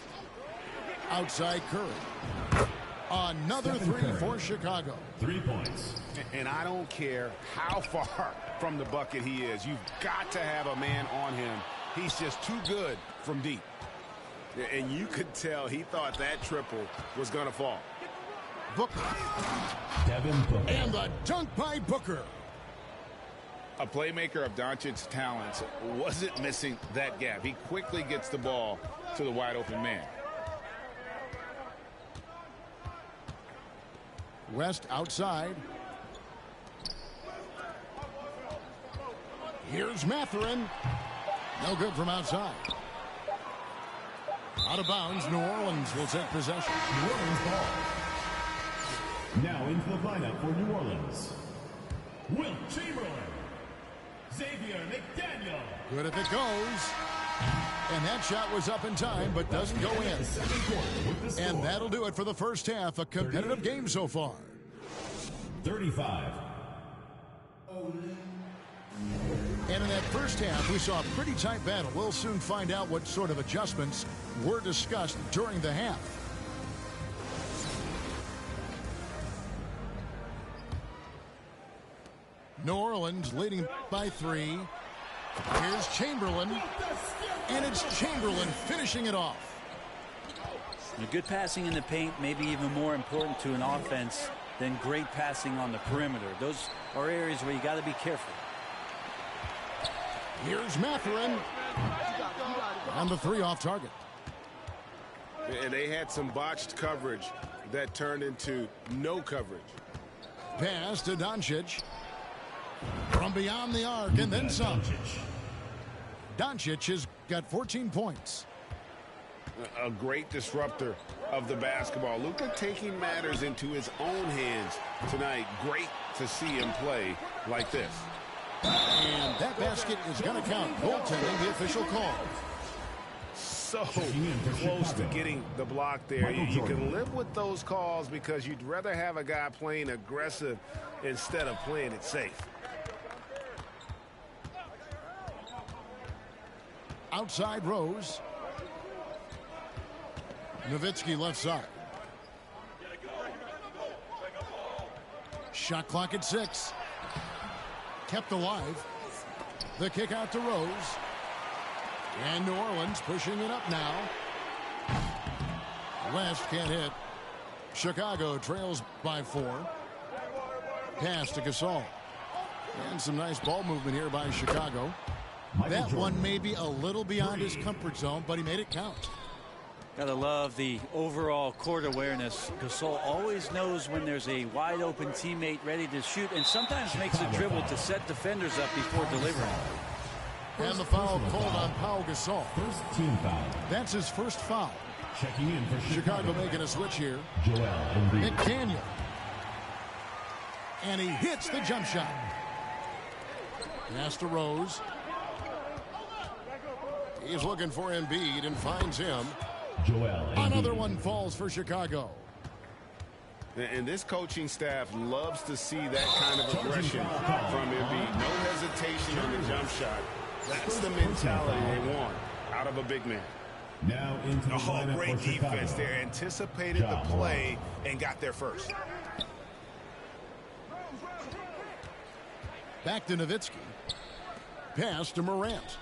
Speaker 7: Outside Curry. Another three for Chicago.
Speaker 4: 3 points.
Speaker 9: And I don't care how far from the bucket he is. You've got to have a man on him. He's just too good from deep. And you could tell he thought that triple was going to fall.
Speaker 7: Booker.
Speaker 4: Devin Booker.
Speaker 7: And the dunk by Booker.
Speaker 9: A playmaker of Doncic's talents wasn't missing that gap. He quickly gets the ball to the wide open man.
Speaker 7: West outside. Here's Mathurin. No good from outside. Out of bounds, New Orleans will take possession.
Speaker 4: New Orleans ball. Now into the lineup for New Orleans. Wilt Chamberlain. Xavier McDaniel.
Speaker 7: Good if it goes. And that shot was up in time, but doesn't go in. And that'll do it for the first half. A competitive game so far.
Speaker 4: 35.
Speaker 7: And in that first half, we saw a pretty tight battle. We'll soon find out what sort of adjustments were discussed during the half. New Orleans leading by 3. Here's Chamberlain. And it's Chamberlain finishing it off.
Speaker 6: Good passing in the paint may be even more important to an offense than great passing on the perimeter. Those are areas where you got to be careful.
Speaker 7: Here's Mathurin. And the 3 off target.
Speaker 9: And they had some botched coverage that turned into no coverage.
Speaker 7: Pass to Doncic. From beyond the arc and then some. Doncic has got 14 points.
Speaker 9: A great disruptor of the basketball. Luka taking matters into his own hands tonight. Great to see him play like this.
Speaker 7: And that basket is going to count. Goaltending, the official call.
Speaker 9: So close to getting the block there. You can live with those calls because you'd rather have a guy playing aggressive instead of playing it safe.
Speaker 7: Outside Rose. Nowitzki left side. Shot clock at 6. Kept alive. The kick out to Rose. And New Orleans pushing it up now. West can't hit. Chicago trails by 4. Pass to Gasol. And some nice ball movement here by Chicago. That one may be a little beyond his comfort zone, but he made it count.
Speaker 6: Gotta love the overall court awareness. Gasol always knows when there's a wide open teammate ready to shoot, and sometimes makes a dribble to set defenders up before delivering.
Speaker 7: And the foul called on Pau Gasol.
Speaker 4: First team foul.
Speaker 7: That's his first foul.
Speaker 4: Checking in for
Speaker 7: Chicago making a switch here.
Speaker 4: Joel Embiid.
Speaker 7: McDaniel. And he hits the jump shot. Pass to Rose. He's looking for Embiid and finds him.
Speaker 4: Joel Embiid.
Speaker 7: Another one falls for Chicago.
Speaker 9: And this coaching staff loves to see that kind of aggression from Embiid. No hesitation on the jump shot. That's the mentality they want out of a big man.
Speaker 4: Now into the lineup
Speaker 9: Great
Speaker 4: for Chicago.
Speaker 9: defense. They anticipated the play and got there first.
Speaker 7: Back to Nowitzki. Pass to Morant.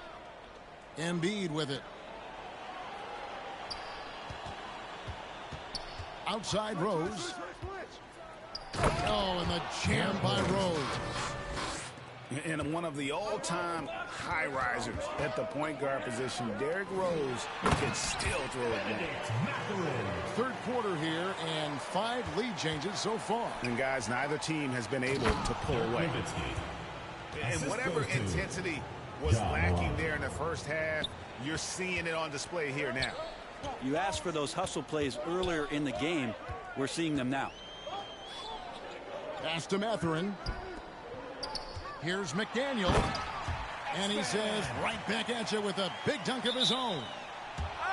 Speaker 7: Embiid with it. Outside Rose. Oh, and the jam by Rose.
Speaker 9: And one of the all-time high risers at the point guard position, Derrick Rose can still throw it down.
Speaker 7: Third quarter here and 5 lead changes so far.
Speaker 9: And guys, neither team has been able to pull away. And whatever intensity was lacking there in the first half, you're seeing it on display here now.
Speaker 6: You asked for those hustle plays earlier in the game. We're seeing them now.
Speaker 7: Pass to Mathurin. Here's McDaniel. And he says, right back at you with a big dunk of his own.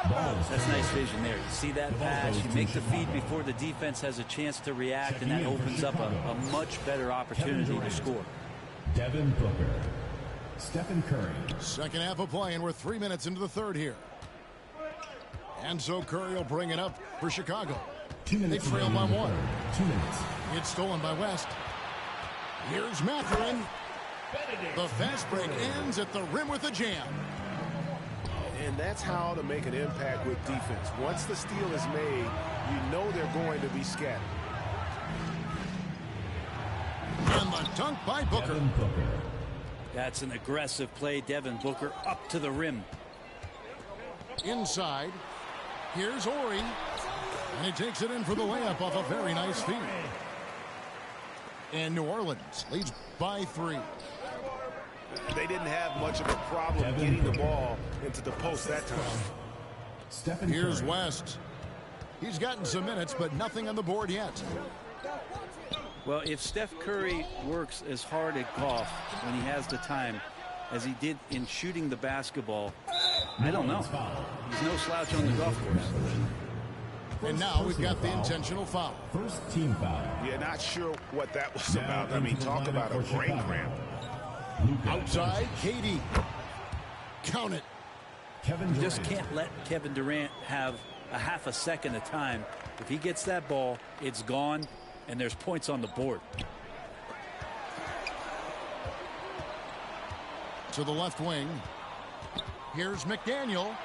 Speaker 6: That's nice vision there. You see that pass, you make the feed before the defense has a chance to react, and that opens up a much better opportunity to score.
Speaker 4: Devin Booker. Stephen Curry.
Speaker 7: Second half of play, and we're 3 minutes into the third here. And so Curry will bring it up for Chicago.
Speaker 4: 2 minutes.
Speaker 7: They trail by 1.
Speaker 4: 2 minutes.
Speaker 7: It's stolen by West. Here's Mathurin. The fast break ends at the rim with a jam.
Speaker 9: And that's how to make an impact with defense. Once the steal is made, you know they're going to be scattered.
Speaker 7: And the dunk by Booker.
Speaker 4: Devin Booker.
Speaker 6: That's an aggressive play. Devin Booker up to the rim.
Speaker 7: Inside. Here's Ori. And he takes it in for the layup off a very nice feed. And New Orleans leads by 3.
Speaker 9: They didn't have much of a problem getting the ball into the post that time.
Speaker 4: Stephen
Speaker 7: Here's
Speaker 4: Curry.
Speaker 7: West. He's gotten some minutes, but nothing on the board yet.
Speaker 6: Well, if Steph Curry works as hard at golf when he has the time as he did in shooting the basketball, I don't know. He's no slouch on the golf course.
Speaker 7: And now we've got the intentional foul.
Speaker 4: First team foul.
Speaker 9: Yeah, not sure what that was about. I mean, talk about a brain cramp.
Speaker 7: Outside, KD. Count it.
Speaker 4: Kevin
Speaker 6: You
Speaker 4: Durant.
Speaker 6: just can't let Kevin Durant have a half a second of time. If he gets that ball, it's gone, and there's points on the board.
Speaker 7: To the left wing. Here's McDaniel.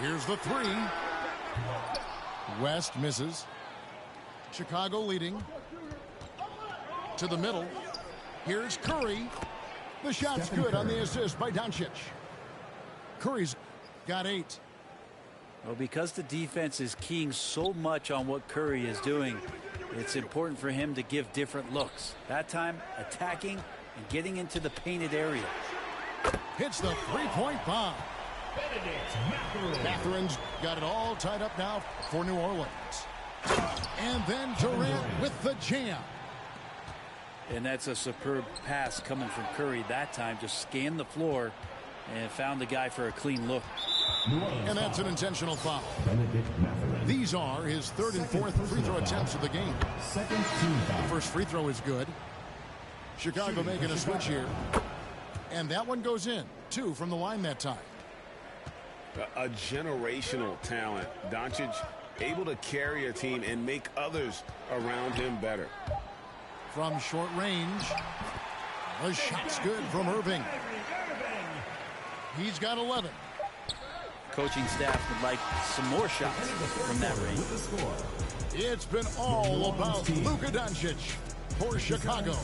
Speaker 7: Here's the 3. West misses. Chicago leading. To the middle. Here's Curry. The shot's good on the assist by Doncic. Curry's got 8.
Speaker 6: Well, because the defense is keying so much on what Curry is doing, it's important for him to give different looks. That time, attacking and getting into the painted area.
Speaker 7: Hits the 3-point bomb. Mathurin's got it all tied up now for New Orleans. And then Durant with the jam.
Speaker 6: And that's a superb pass coming from Curry that time. Just scanned the floor and found the guy for a clean look.
Speaker 7: And that's an intentional foul. These are his 3rd and 4th free throw attempts of the game.
Speaker 4: Second team foul.
Speaker 7: First free throw is good. Chicago making a switch here. And that one goes in. 2 from the line that time.
Speaker 9: A generational talent. Doncic able to carry a team and make others around him better.
Speaker 7: From short range. The shot's good from Irving. He's got 11.
Speaker 6: Coaching staff would like some more shots from that range.
Speaker 7: It's been all about Luka Doncic for Chicago.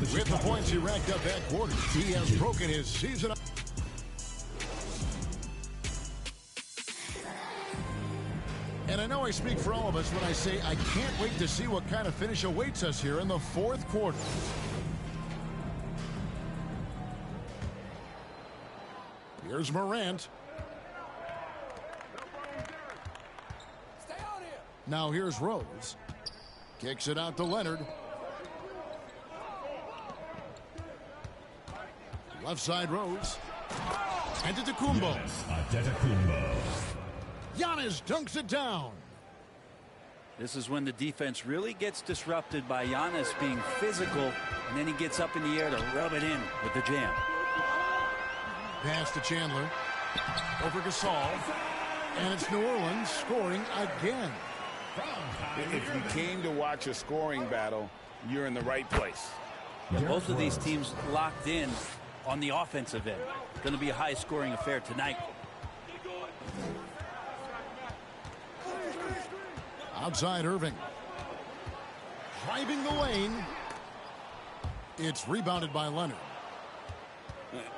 Speaker 7: With the points he racked up at quarters, he has broken his season. And I know I speak for all of us when I say I can't wait to see what kind of finish awaits us here in the fourth quarter. Here's Morant. Now here's Rose. Kicks it out to Leonard. Left side Rose. And to Antetokounmpo. Giannis dunks it down.
Speaker 6: This is when the defense really gets disrupted by Giannis being physical, and then he gets up in the air to rub it in with the jam.
Speaker 7: Pass to Chandler. Over Gasol. And it's New Orleans scoring again.
Speaker 9: If you came to watch a scoring battle, you're in the right place.
Speaker 6: Yeah, both of these teams locked in on the offensive end. Going to be a high-scoring affair tonight.
Speaker 7: Outside Irving. Driving the lane. It's rebounded by Leonard.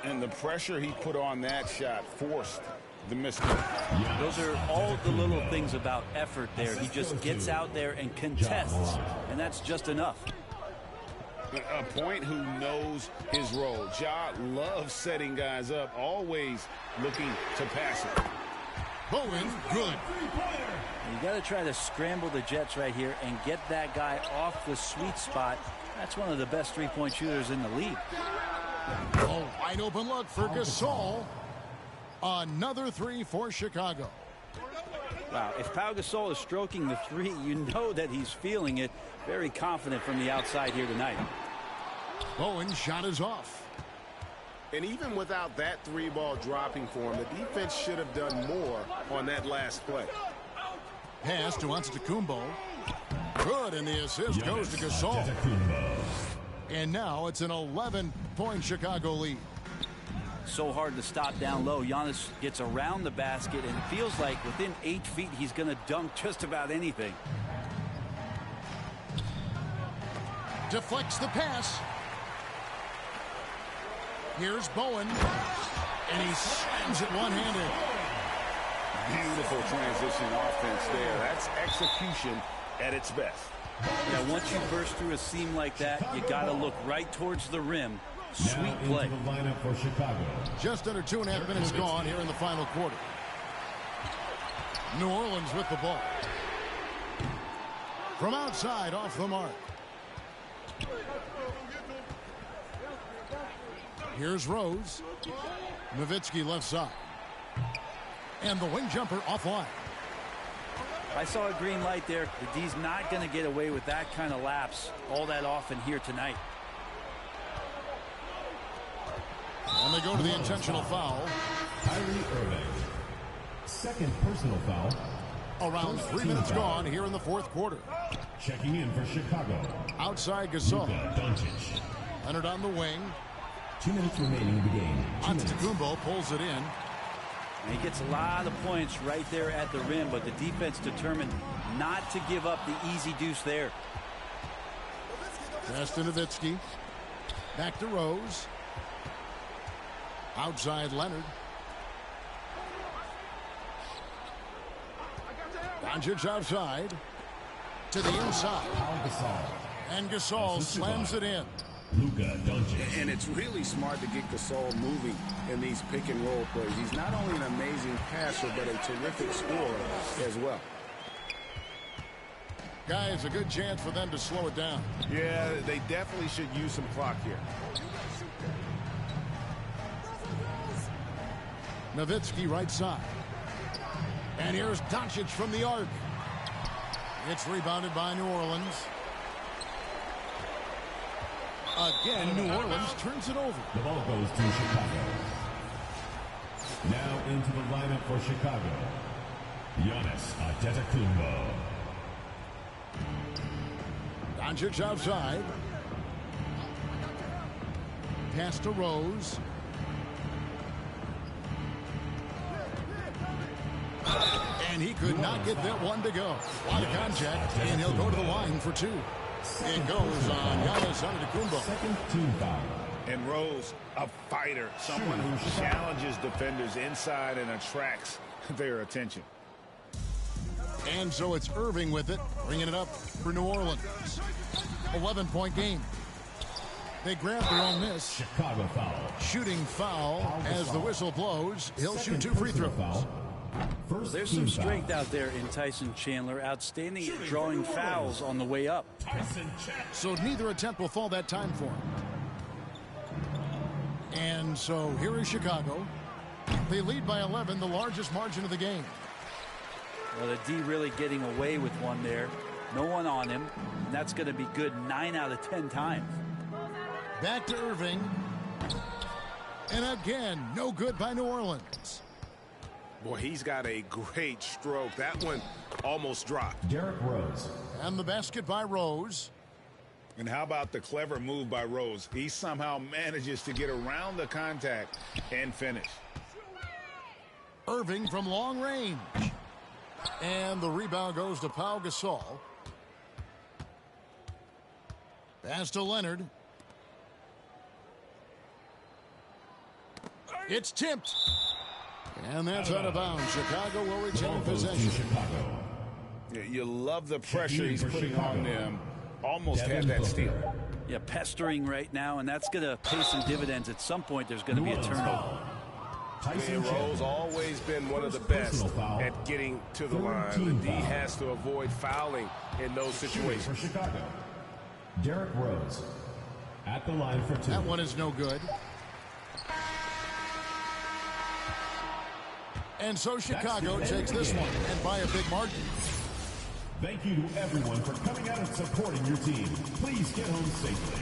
Speaker 8: And the pressure he put on that shot forced the mistake.
Speaker 6: Those are all the little things about effort there. He just gets out there and contests, and that's just enough.
Speaker 8: A point who knows his role. Ja loves setting guys up, always looking to pass it.
Speaker 7: Bowen, good.
Speaker 6: You got to try to scramble the Jets right here and get that guy off the sweet spot. That's one of the best three-point shooters in the league.
Speaker 7: Oh, wide open look for Gasol. Another three for Chicago.
Speaker 6: Wow, if Pau Gasol is stroking the three, you know that he's feeling it. Very confident from the outside here tonight.
Speaker 7: Bowen's shot is off.
Speaker 9: And even without that three ball dropping for him, the defense should have done more on that last play.
Speaker 7: Pass to Antetokounmpo. Good, and the assist goes to Gasol. And now it's an 11-point Chicago lead.
Speaker 6: So hard to stop down low. Giannis gets around the basket, and it feels like within 8 feet he's going to dunk just about anything.
Speaker 7: Deflects the pass. Here's Bowen, and he slams it one-handed.
Speaker 8: Beautiful transition offense there. That's execution at its best.
Speaker 6: Yeah, once you burst through a seam like that, you got to look right towards the rim. Sweet play.
Speaker 4: The lineup for Chicago.
Speaker 7: Just under 2.5 minutes gone here in the final quarter. New Orleans with the ball. From outside, off the mark. Here's Rose. Nowitzki left side. And the wing jumper offline.
Speaker 6: I saw a green light there. The D's not going to get away with that kind of lapse all that often here tonight.
Speaker 7: And they go to the intentional foul.
Speaker 4: Kyrie Irving. Second personal foul.
Speaker 7: Around 3 minutes gone here in the fourth quarter.
Speaker 4: Checking in for Chicago.
Speaker 7: Outside Gasol.
Speaker 4: Luka Doncic.
Speaker 7: Leonard on the wing.
Speaker 4: 2 minutes remaining in the game.
Speaker 7: Antetokounmpo pulls it in.
Speaker 6: And he gets a lot of points right there at the rim, but the defense determined not to give up the easy deuce there.
Speaker 7: Pass to Nowitzki. Back to Rose. Outside Leonard. Doncic outside. To the inside. And Gasol slams it in.
Speaker 4: Luka Doncic.
Speaker 9: And it's really smart to get Gasol moving in these pick and roll plays. He's not only an amazing passer, but a terrific scorer as well.
Speaker 7: Guys, a good chance for them to slow it down.
Speaker 9: Yeah, they definitely should use some clock here.
Speaker 7: Nowitzki right side. And here's Doncic from the arc. It's rebounded by New Orleans. Again, New Orleans turns it over.
Speaker 4: The ball goes to Chicago. Now into the lineup for Chicago. Giannis Antetokounmpo.
Speaker 7: Doncic outside. Pass to Rose. And he could not get that one to go. A lot of contact, and he'll go to the line for two. It goes on Giannis Antetokounmpo.
Speaker 4: Second team foul.
Speaker 9: And Rose, a fighter, someone who challenges defenders inside and attracts their attention.
Speaker 7: And so it's Irving with it, bringing it up for New Orleans. 11-point game. They grab their own miss.
Speaker 4: Chicago foul.
Speaker 7: Shooting foul as the whistle blows. He'll shoot 2 free throws.
Speaker 6: There's some strength out there in Tyson Chandler. Outstanding at drawing fouls on the way up.
Speaker 7: So neither attempt will fall that time for him. And so here is Chicago. They lead by 11, the largest margin of the game.
Speaker 6: Well, the D really getting away with one there. No one on him. And that's going to be good 9 out of 10 times.
Speaker 7: Back to Irving. And again, no good by New Orleans.
Speaker 9: Boy, he's got a great stroke. That one almost dropped.
Speaker 4: Derrick Rose.
Speaker 7: And the basket by Rose.
Speaker 8: And how about the clever move by Rose? He somehow manages to get around the contact and finish.
Speaker 7: Irving from long range. And the rebound goes to Pau Gasol. Pass to Leonard. It's tipped. And that's out of bounds. Chicago will retain possession.
Speaker 4: Chicago.
Speaker 8: You love the pressure he's putting on them. Almost had that steal.
Speaker 6: Yeah, pestering right now, and that's going to pay some dividends. At some point, there's going to be a turnover.
Speaker 9: And Rose always been one of the best at getting to the line. The D has to avoid fouling in those situations.
Speaker 4: For Chicago, Derrick Rose at the line for 2.
Speaker 7: That one is no good. And so Chicago takes this one, and by a big margin.
Speaker 4: Thank you to everyone for coming out and supporting your team. Please get home safely.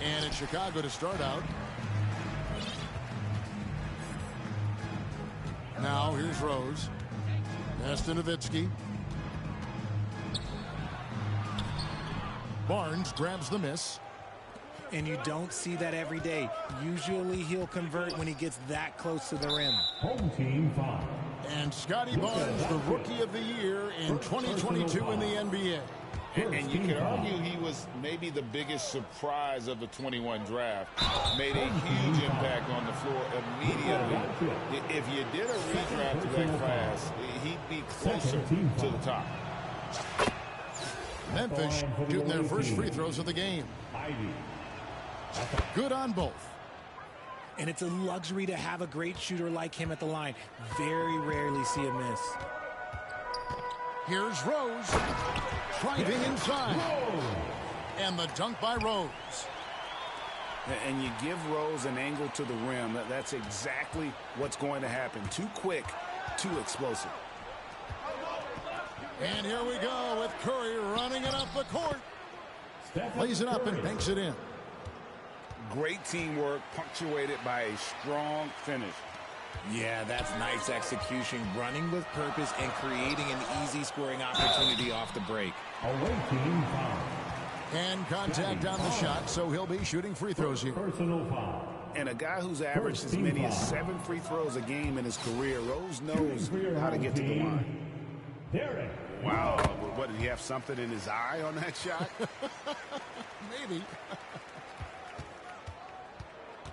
Speaker 7: And it's Chicago to start out. Now here's Rose. Pass to Nowitzki. Barnes grabs the miss.
Speaker 2: And you don't see that every day. Usually he'll convert when he gets that close to the rim.
Speaker 4: Home team foul.
Speaker 7: And Scotty Barnes, the Rookie of the Year in 2022 in the NBA.
Speaker 8: And you could argue he was maybe the biggest surprise of the 21 draft. Made a huge impact on the floor immediately. If you did a redraft to that class, he'd be closer to the top.
Speaker 7: Memphis shooting their first free throws of the game. Good on both.
Speaker 2: And it's a luxury to have a great shooter like him at the line. Very rarely see a miss.
Speaker 7: Here's Rose. Driving inside. And the dunk by Rose.
Speaker 9: And you give Rose an angle to the rim. That's exactly what's going to happen. Too quick, too explosive.
Speaker 7: And here we go with Curry running it up the court. Lays it up and banks it in.
Speaker 9: Great teamwork, punctuated by a strong finish.
Speaker 2: Yeah, that's nice execution, running with purpose and creating an easy scoring opportunity off the break.
Speaker 4: Away team foul.
Speaker 7: And contact on the shot, so he'll be shooting free throws here.
Speaker 4: Personal foul.
Speaker 9: And a guy who's averaged as many as 7 free throws a game in his career, Rose knows how to get to the line.
Speaker 4: Derek.
Speaker 9: Wow, what, did he have something in his eye on that shot?
Speaker 7: Maybe.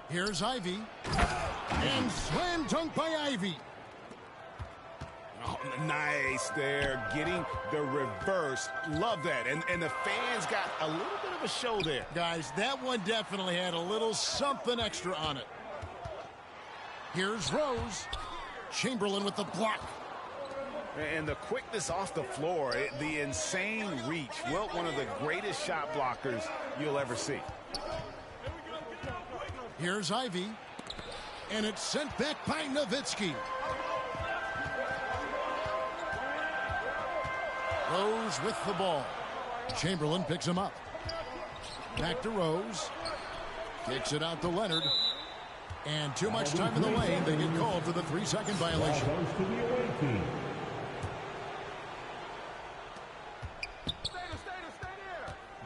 Speaker 7: Here's Ivy. And slam dunk by Ivy.
Speaker 9: Oh, nice there. Getting the reverse. Love that. And the fans got a little bit of a show there.
Speaker 7: Guys, that one definitely had a little something extra on it. Here's Rose. Chamberlain with the block.
Speaker 9: And the quickness off the floor, the insane reach. Well, one of the greatest shot blockers you'll ever see.
Speaker 7: Here's Ivy. And it's sent back by Nowitzki. Rose with the ball. Chamberlain picks him up. Back to Rose. Kicks it out to Leonard. And too much time in the lane. They get called for the 3-second violation.
Speaker 4: Goes to the away team.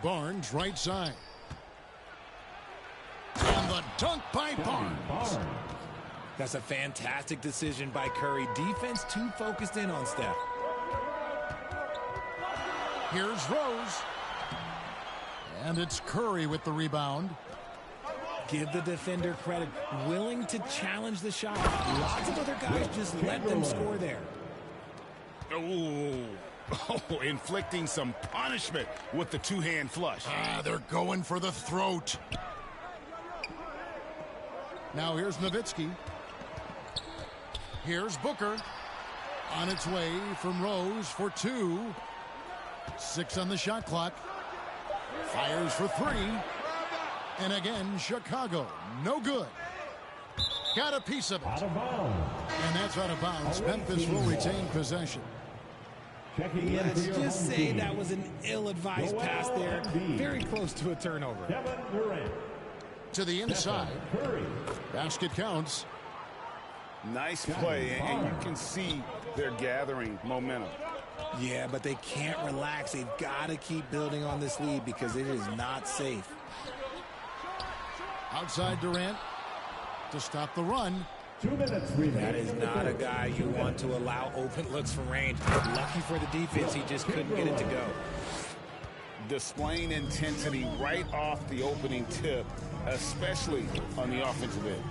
Speaker 7: Barnes right side. And the dunk by Barnes.
Speaker 2: That's a fantastic decision by Curry. Defense too focused in on Steph.
Speaker 7: Here's Rose. And it's Curry with the rebound.
Speaker 2: Give the defender credit. Willing to challenge the shot. Lots of other guys just let them score there.
Speaker 9: Oh, inflicting some punishment with the two-hand flush.
Speaker 7: They're going for the throat. Now here's Nowitzki. Here's Booker. On its way from Rose for 2. 6 on the shot clock. Fires for 3. And again, Chicago. No good. Got a piece of it.
Speaker 4: Out of bounds.
Speaker 7: And that's out of bounds. Memphis will retain possession.
Speaker 4: Checking in
Speaker 2: Let's
Speaker 4: for your
Speaker 2: just
Speaker 4: home
Speaker 2: say
Speaker 4: team.
Speaker 2: that was an ill-advised pass there. Very close to a turnover.
Speaker 4: Kevin Durant.
Speaker 7: To the inside.
Speaker 4: Curry.
Speaker 7: Basket counts.
Speaker 9: Nice play, and you can see they're gathering momentum.
Speaker 2: Yeah, but they can't relax. They've got to keep building on this lead because it is not safe.
Speaker 7: Outside Durant to stop the run.
Speaker 4: 2 minutes remaining.
Speaker 2: That is not a guy you want to allow open looks from range. Lucky for the defense, he just couldn't get it to go.
Speaker 9: Displaying intensity right off the opening tip, especially on the offensive end.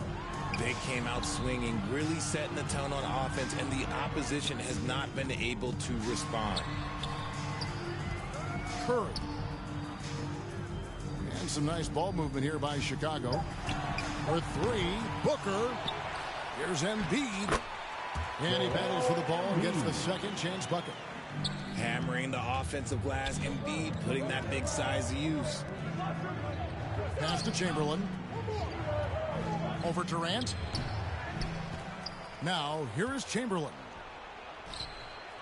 Speaker 2: They came out swinging, really setting the tone on offense, and the opposition has not been able to respond.
Speaker 7: Curry. And some nice ball movement here by Chicago. For 3, Booker. Here's Embiid. And he battles for the ball and gets the second chance bucket.
Speaker 2: Hammering the offensive glass, Embiid putting that big size to use.
Speaker 7: Pass to Chamberlain. Over Durant. Now, here is Chamberlain.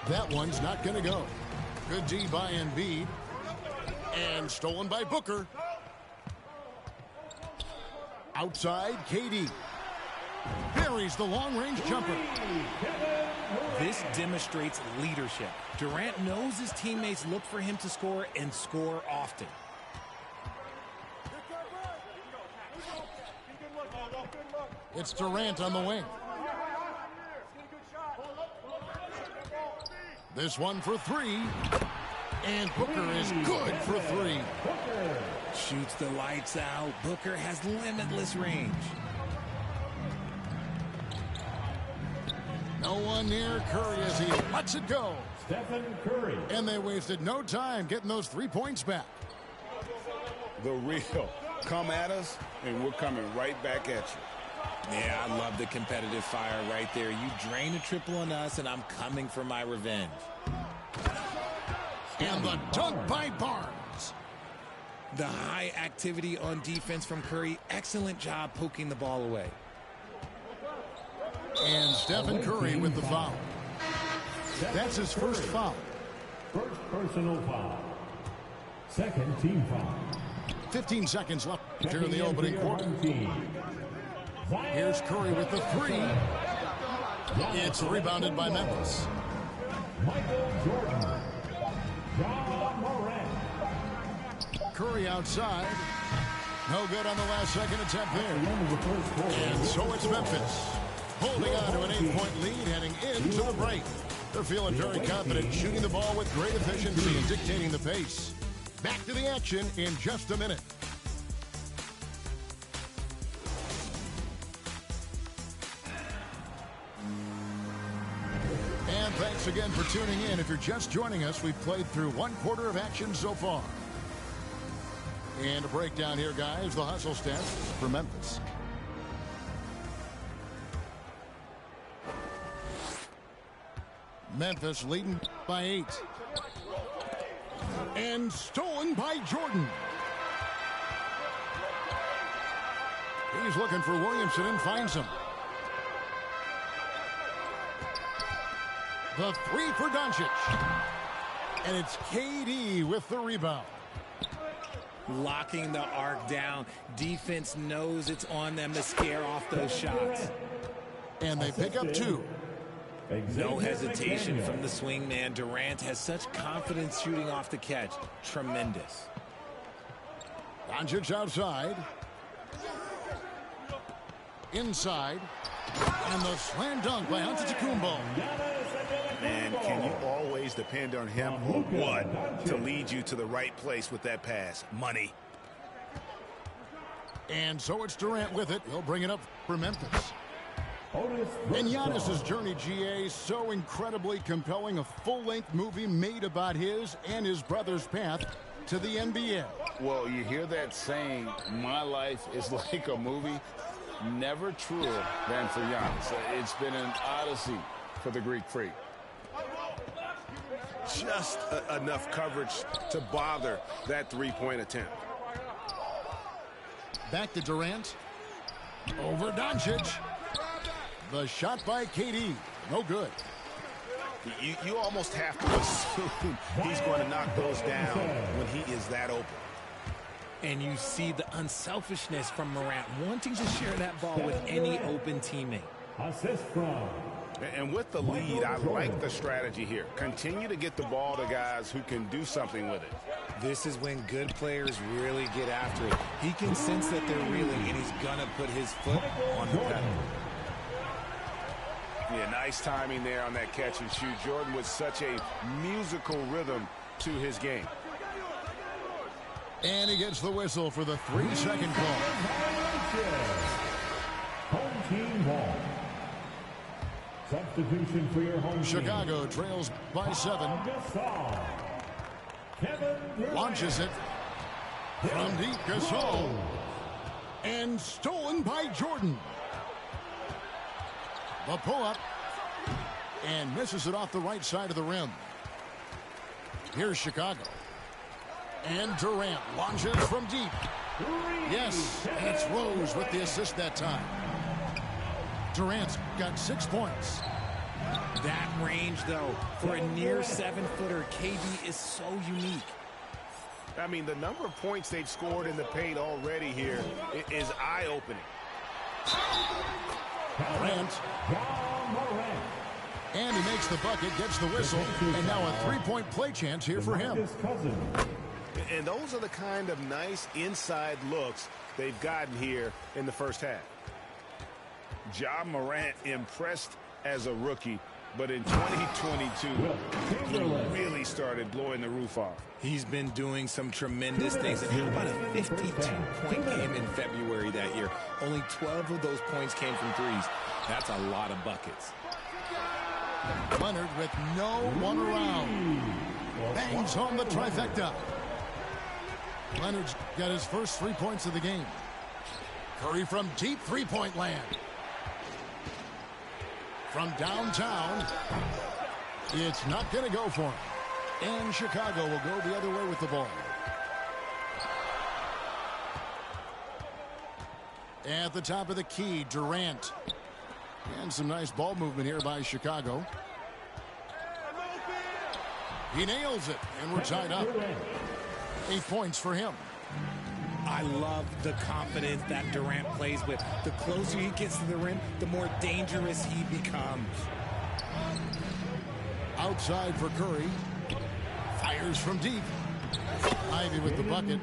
Speaker 7: That one's not going to go. Good D by Embiid. And stolen by Booker. Outside, KD. Buries the long-range jumper.
Speaker 2: This demonstrates leadership. Durant knows his teammates look for him to score and score often.
Speaker 7: It's Durant on the wing. This one for three. And Booker is good for three.
Speaker 2: Shoots the lights out. Booker has limitless range.
Speaker 7: No one near Curry as he lets it go.
Speaker 4: Stephen Curry.
Speaker 7: And they wasted no time getting those 3 points back.
Speaker 9: The real. Come at us, and we're coming right back at you.
Speaker 2: Yeah, I love the competitive fire right there. You drain a triple on us, and I'm coming for my revenge.
Speaker 7: And the dunk by Barnes.
Speaker 2: The high activity on defense from Curry. Excellent job poking the ball away.
Speaker 7: And Stephen Curry with the foul. That's his first foul.
Speaker 4: First personal foul. Second team foul.
Speaker 7: 15 seconds left here in the opening quarter. Here's Curry with the three. It's rebounded by Memphis.
Speaker 4: Michael Jordan. Ja Morant.
Speaker 7: Curry outside. No good on the last second attempt there. And so it's Memphis holding on to an 8-point lead heading into the break. They're feeling very confident, shooting the ball with great efficiency and dictating the pace. Back to the action in just a minute. And thanks again for tuning in. If you're just joining us, we've played through 1 quarter of action so far. And a breakdown here, guys, the hustle stats for Memphis. Memphis leading by 8. And stolen by Jordan. He's looking for Williamson and finds him. The three for Doncic. And it's KD with the rebound.
Speaker 2: Locking the arc down. Defense knows it's on them to scare off those shots.
Speaker 7: And they pick up 2.
Speaker 2: No hesitation from the swing man. Durant has such confidence shooting off the catch. Tremendous.
Speaker 7: Doncic outside. Inside. And the slam dunk by Antetokounmpo.
Speaker 9: Man, can you always depend on him or what to lead you to the right place with that pass? Money.
Speaker 7: And so it's Durant with it. He'll bring it up for Memphis. And Giannis's journey, GA, so incredibly compelling. A full-length movie made about his and his brother's path to the NBA.
Speaker 8: Well, you hear that saying, my life is like a movie. Never truer than for Giannis. It's been an odyssey for the Greek freak.
Speaker 9: Just enough coverage to bother that three-point attempt.
Speaker 7: Back to Durant. Over Doncic. The shot by KD. No good.
Speaker 9: You almost have to assume he's going to knock those down when he is that open.
Speaker 2: And you see the unselfishness from Morant, wanting to share that ball with any open teammate.
Speaker 4: Assist from.
Speaker 9: And with the lead, I like the strategy here. Continue to get the ball to guys who can do something with it.
Speaker 2: This is when good players really get after it. He can sense that they're reeling, and he's going to put his foot on the pedal.
Speaker 9: Yeah, nice timing there on that catch and shoot. Jordan with such a musical rhythm to his game.
Speaker 7: And he gets the whistle for the 3-second call.
Speaker 4: Home team ball. Substitution for your home
Speaker 7: Chicago
Speaker 4: team.
Speaker 7: trails by 7. Launches it from deep. Gasol. And stolen by Jordan. The pull-up. And misses it off the right side of the rim. Here's Chicago. And Durant launches from deep. Yes, and it's Rose with the assist that time. Durant's got 6 points.
Speaker 2: That range, though, for a near 7-footer, KD is so unique.
Speaker 9: I mean, the number of points they've scored in the paint already here is eye-opening.
Speaker 7: Morant. And he makes the bucket, gets the whistle, and now a three-point play chance here for him.
Speaker 9: And those are the kind of nice inside looks they've gotten here in the first half. Ja Morant impressed as a rookie, but in 2022, he really started blowing the roof off.
Speaker 2: He's been doing some tremendous things. And how about a 52-point game in February that year? Only 12 of those points came from threes. That's a lot of buckets.
Speaker 7: Leonard with no one around. Bangs home the trifecta. Leonard's got his first 3 points of the game. Curry from deep three-point land. From downtown, it's not going to go for him. And Chicago will go the other way with the ball. At the top of the key, Durant. And some nice ball movement here by Chicago. He nails it, and we're tied up. 8 points for him.
Speaker 2: I love the confidence that Durant plays with. The closer he gets to the rim, the more dangerous he becomes.
Speaker 7: Outside for Curry. Fires from deep. Ivy with the bucket.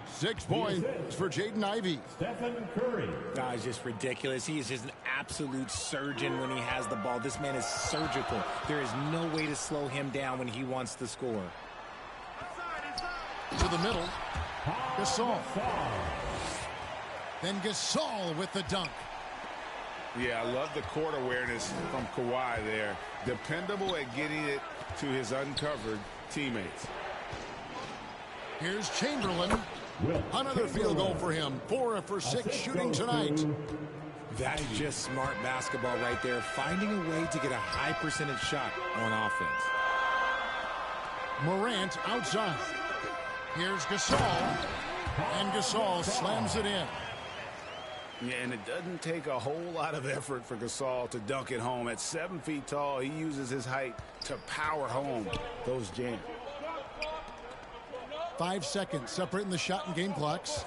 Speaker 7: 6 points for Jaden Ivey.
Speaker 4: Stephen Curry.
Speaker 2: It's just ridiculous. He is just an absolute surgeon when he has the ball. This man is surgical. There is no way to slow him down when he wants to score.
Speaker 7: To the middle. Gasol. Then Gasol with the dunk.
Speaker 9: Yeah, I love the court awareness from Kawhi there. Dependable at getting it to his uncovered teammates.
Speaker 7: Here's Chamberlain. Another field goal for him. 4 for 6 shooting tonight.
Speaker 2: That's just smart basketball right there. Finding a way to get a high percentage shot on offense.
Speaker 7: Morant outside. Here's Gasol. And Gasol slams it in.
Speaker 9: Yeah, and it doesn't take a whole lot of effort for Gasol to dunk it home. At 7 feet tall, he uses his height to power home those jams.
Speaker 7: 5 seconds separating the shot and game clocks.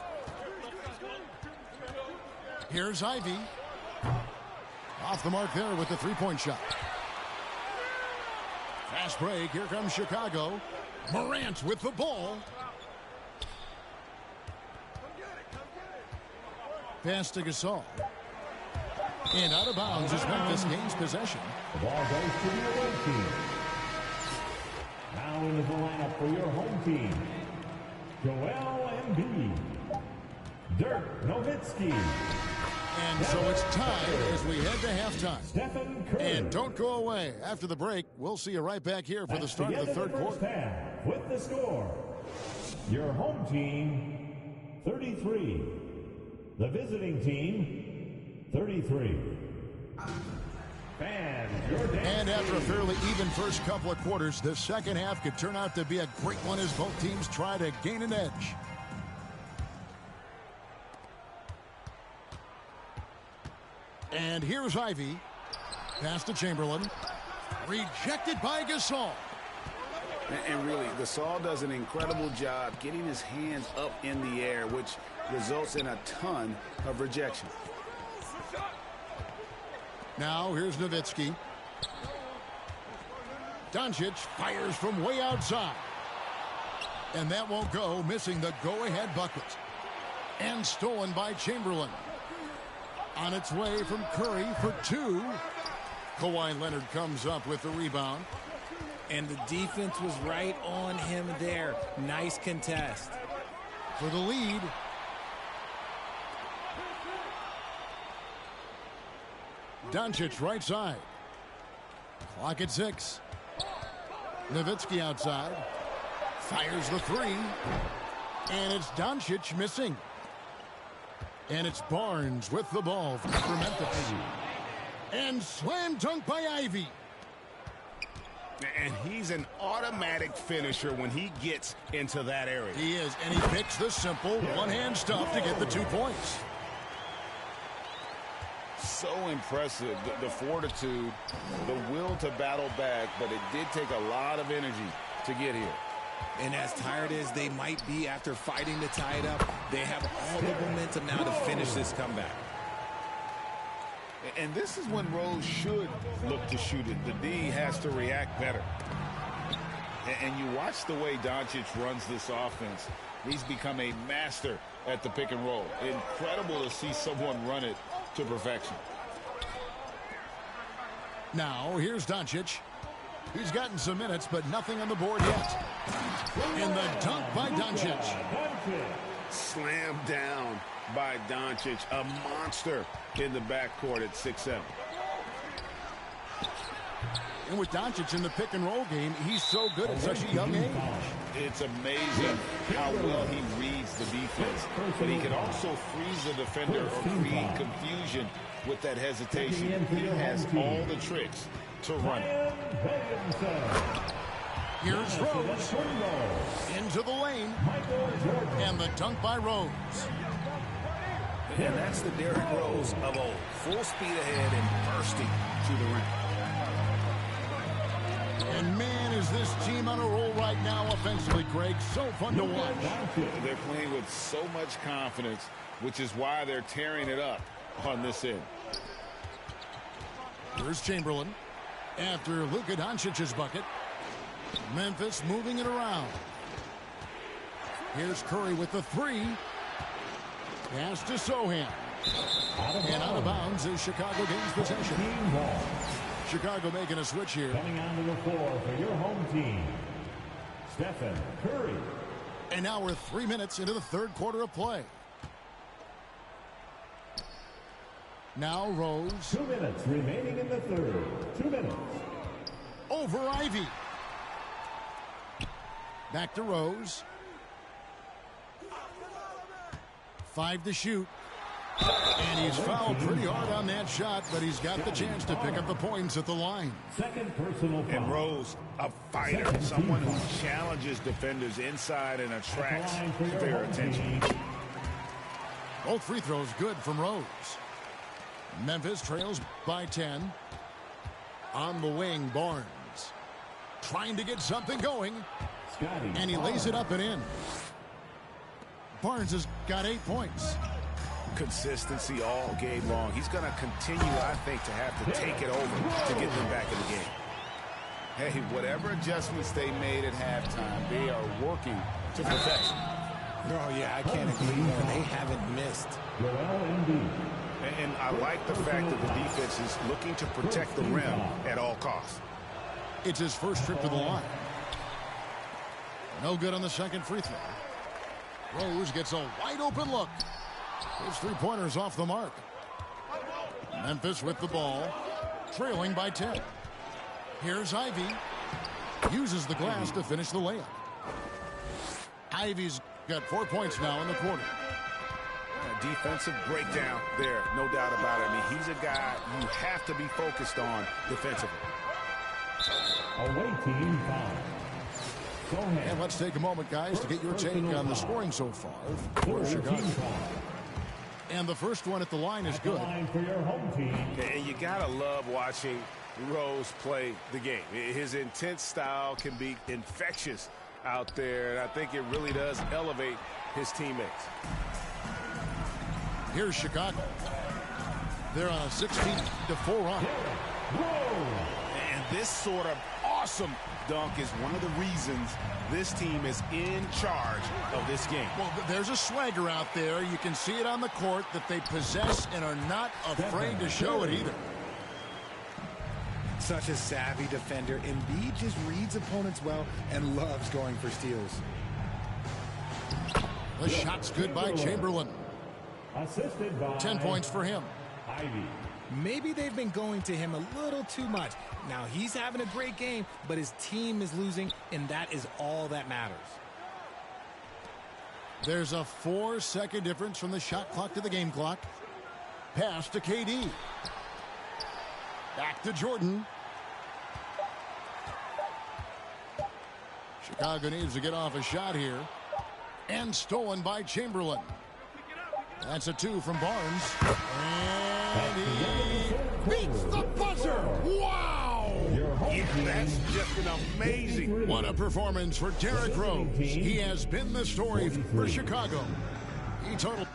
Speaker 7: Here's Ivy. Off the mark there with the three-point shot. Fast break. Here comes Chicago. Morant with the ball. Pass to Gasol. And out of bounds is Memphis gains possession.
Speaker 4: The ball goes to the away team. Now into the lineup for your home team, Joel Embiid, Dirk Nowitzki.
Speaker 7: And so it's tied as we head to halftime.
Speaker 4: Stephen Curry.
Speaker 7: And don't go away. After the break, we'll see you right back here for the start of the third quarter.
Speaker 4: Half, with the score, your home team, 33. The visiting team, 33.
Speaker 7: And after a fairly even first couple of quarters, the second half could turn out to be a great one as both teams try to gain an edge. And here's Ivy. Pass to Chamberlain. Rejected by Gasol.
Speaker 9: And really, Gasol does an incredible job getting his hands up in the air, which results in a ton of rejection.
Speaker 7: Now here's Nowitzki. Doncic fires from way outside. And that won't go, missing the go-ahead bucket. And stolen by Chamberlain. On its way from Curry for 2. Kawhi Leonard comes up with the rebound.
Speaker 2: And the defense was right on him there. Nice contest.
Speaker 7: For the lead. Doncic right side. Clock at 6. Nowitzki outside. Fires the 3. And it's Doncic missing. And it's Barnes with the ball for Memphis. And slam dunk by Ivy.
Speaker 9: And he's an automatic finisher when he gets into that area.
Speaker 7: He is, and he picks the simple one-hand stuff to get the 2 points.
Speaker 9: So impressive, the fortitude, the will to battle back, but it did take a lot of energy to get here.
Speaker 2: And as tired as they might be after fighting to tie it up, they have all the momentum now to finish this comeback.
Speaker 8: And this is when Rose should look to shoot it. The D has to react better. And you watch the way Doncic runs this offense. He's become a master at the pick and roll. Incredible to see someone run it to perfection.
Speaker 7: Now, here's Doncic. He's gotten some minutes, but nothing on the board yet. And the dunk by Doncic.
Speaker 9: Slam down by Doncic. A monster in the backcourt at 6'7".
Speaker 7: And with Doncic in the pick and roll game, he's so good at such a young age.
Speaker 8: It's amazing how well he reads the defense. But he can also freeze the defender or create confusion with that hesitation. He has all the tricks to run it.
Speaker 7: Here's Rose. Into the lane. And the dunk by Rose.
Speaker 9: And that's the Derrick Rose of old. Full speed ahead and bursting to the rim.
Speaker 7: And man, is this team on a roll right now offensively, Greg. So fun to watch.
Speaker 8: They're playing with so much confidence, which is why they're tearing it up on this end.
Speaker 7: Here's Chamberlain. After Luka Doncic's bucket. Memphis moving it around. Here's Curry with the three. Pass to Sohan. And out of bounds is Chicago gains possession. Chicago making a switch here.
Speaker 4: Coming onto the floor for your home team, Stephen Curry.
Speaker 7: And now we're 3 minutes into the third quarter of play. Now Rose.
Speaker 4: 2 minutes remaining in the third. 2 minutes.
Speaker 7: Over Ivy. Back to Rose. 5 to shoot. And he's fouled pretty hard on that shot, but he's got the chance to pick up the points at the line.
Speaker 4: Second personal foul.
Speaker 9: And Rose, a fighter, someone who challenges defenders inside and attracts their attention.
Speaker 7: Both free throws good from Rose. Memphis trails by 10. On the wing, Barnes. Trying to get something going. And he lays it up and in. Barnes has got 8 points.
Speaker 9: Consistency all game long. He's going to continue, I think, to have to take it over to get them back in the game.
Speaker 8: Hey, whatever adjustments they made at halftime, they are working to perfection.
Speaker 2: Oh, yeah, I can't agree more. They haven't missed.
Speaker 9: And I like the fact that the defense is looking to protect the rim at all costs.
Speaker 7: It's his first trip to the line. No good on the second free throw. Rose gets a wide open look. His three-pointers off the mark. Memphis with the ball, trailing by 10. Here's Ivy. Uses the glass to finish the layup. Ivy's got 4 points now in the quarter.
Speaker 9: A defensive breakdown there, no doubt about it. I mean, he's a guy you have to be focused on defensively.
Speaker 4: Away team foul.
Speaker 7: And let's take a moment, guys, to get your take on the scoring so far for Chicago. And the first one at the line is good.
Speaker 4: For your home team.
Speaker 9: And you got to love watching Rose play the game. His intense style can be infectious out there, and I think it really does elevate his teammates.
Speaker 7: Here's Chicago. They're on a 16-4 run.
Speaker 9: And this sort of awesome dunk is one of the reasons this team is in charge of this game.
Speaker 7: Well, there's a swagger out there. You can see it on the court that they possess and are not afraid to show it either.
Speaker 2: Such a savvy defender. Embiid just reads opponents well and loves going for steals.
Speaker 7: The shot's good by Chamberlain.
Speaker 4: Assisted by
Speaker 7: 10 points for him.
Speaker 4: Ivy.
Speaker 2: Maybe they've been going to him a little too much. Now he's having a great game, but his team is losing, and that is all that matters.
Speaker 7: There's a 4-second difference from the shot clock to the game clock. Pass to KD. Back to Jordan. Chicago needs to get off a shot here. And stolen by Chamberlain. That's a 2 from Barnes. And he beats the buzzer. Wow!
Speaker 9: Yeah, that's just an amazing.
Speaker 7: What a performance for Derrick Rose. He has been the story for Chicago. He totaled.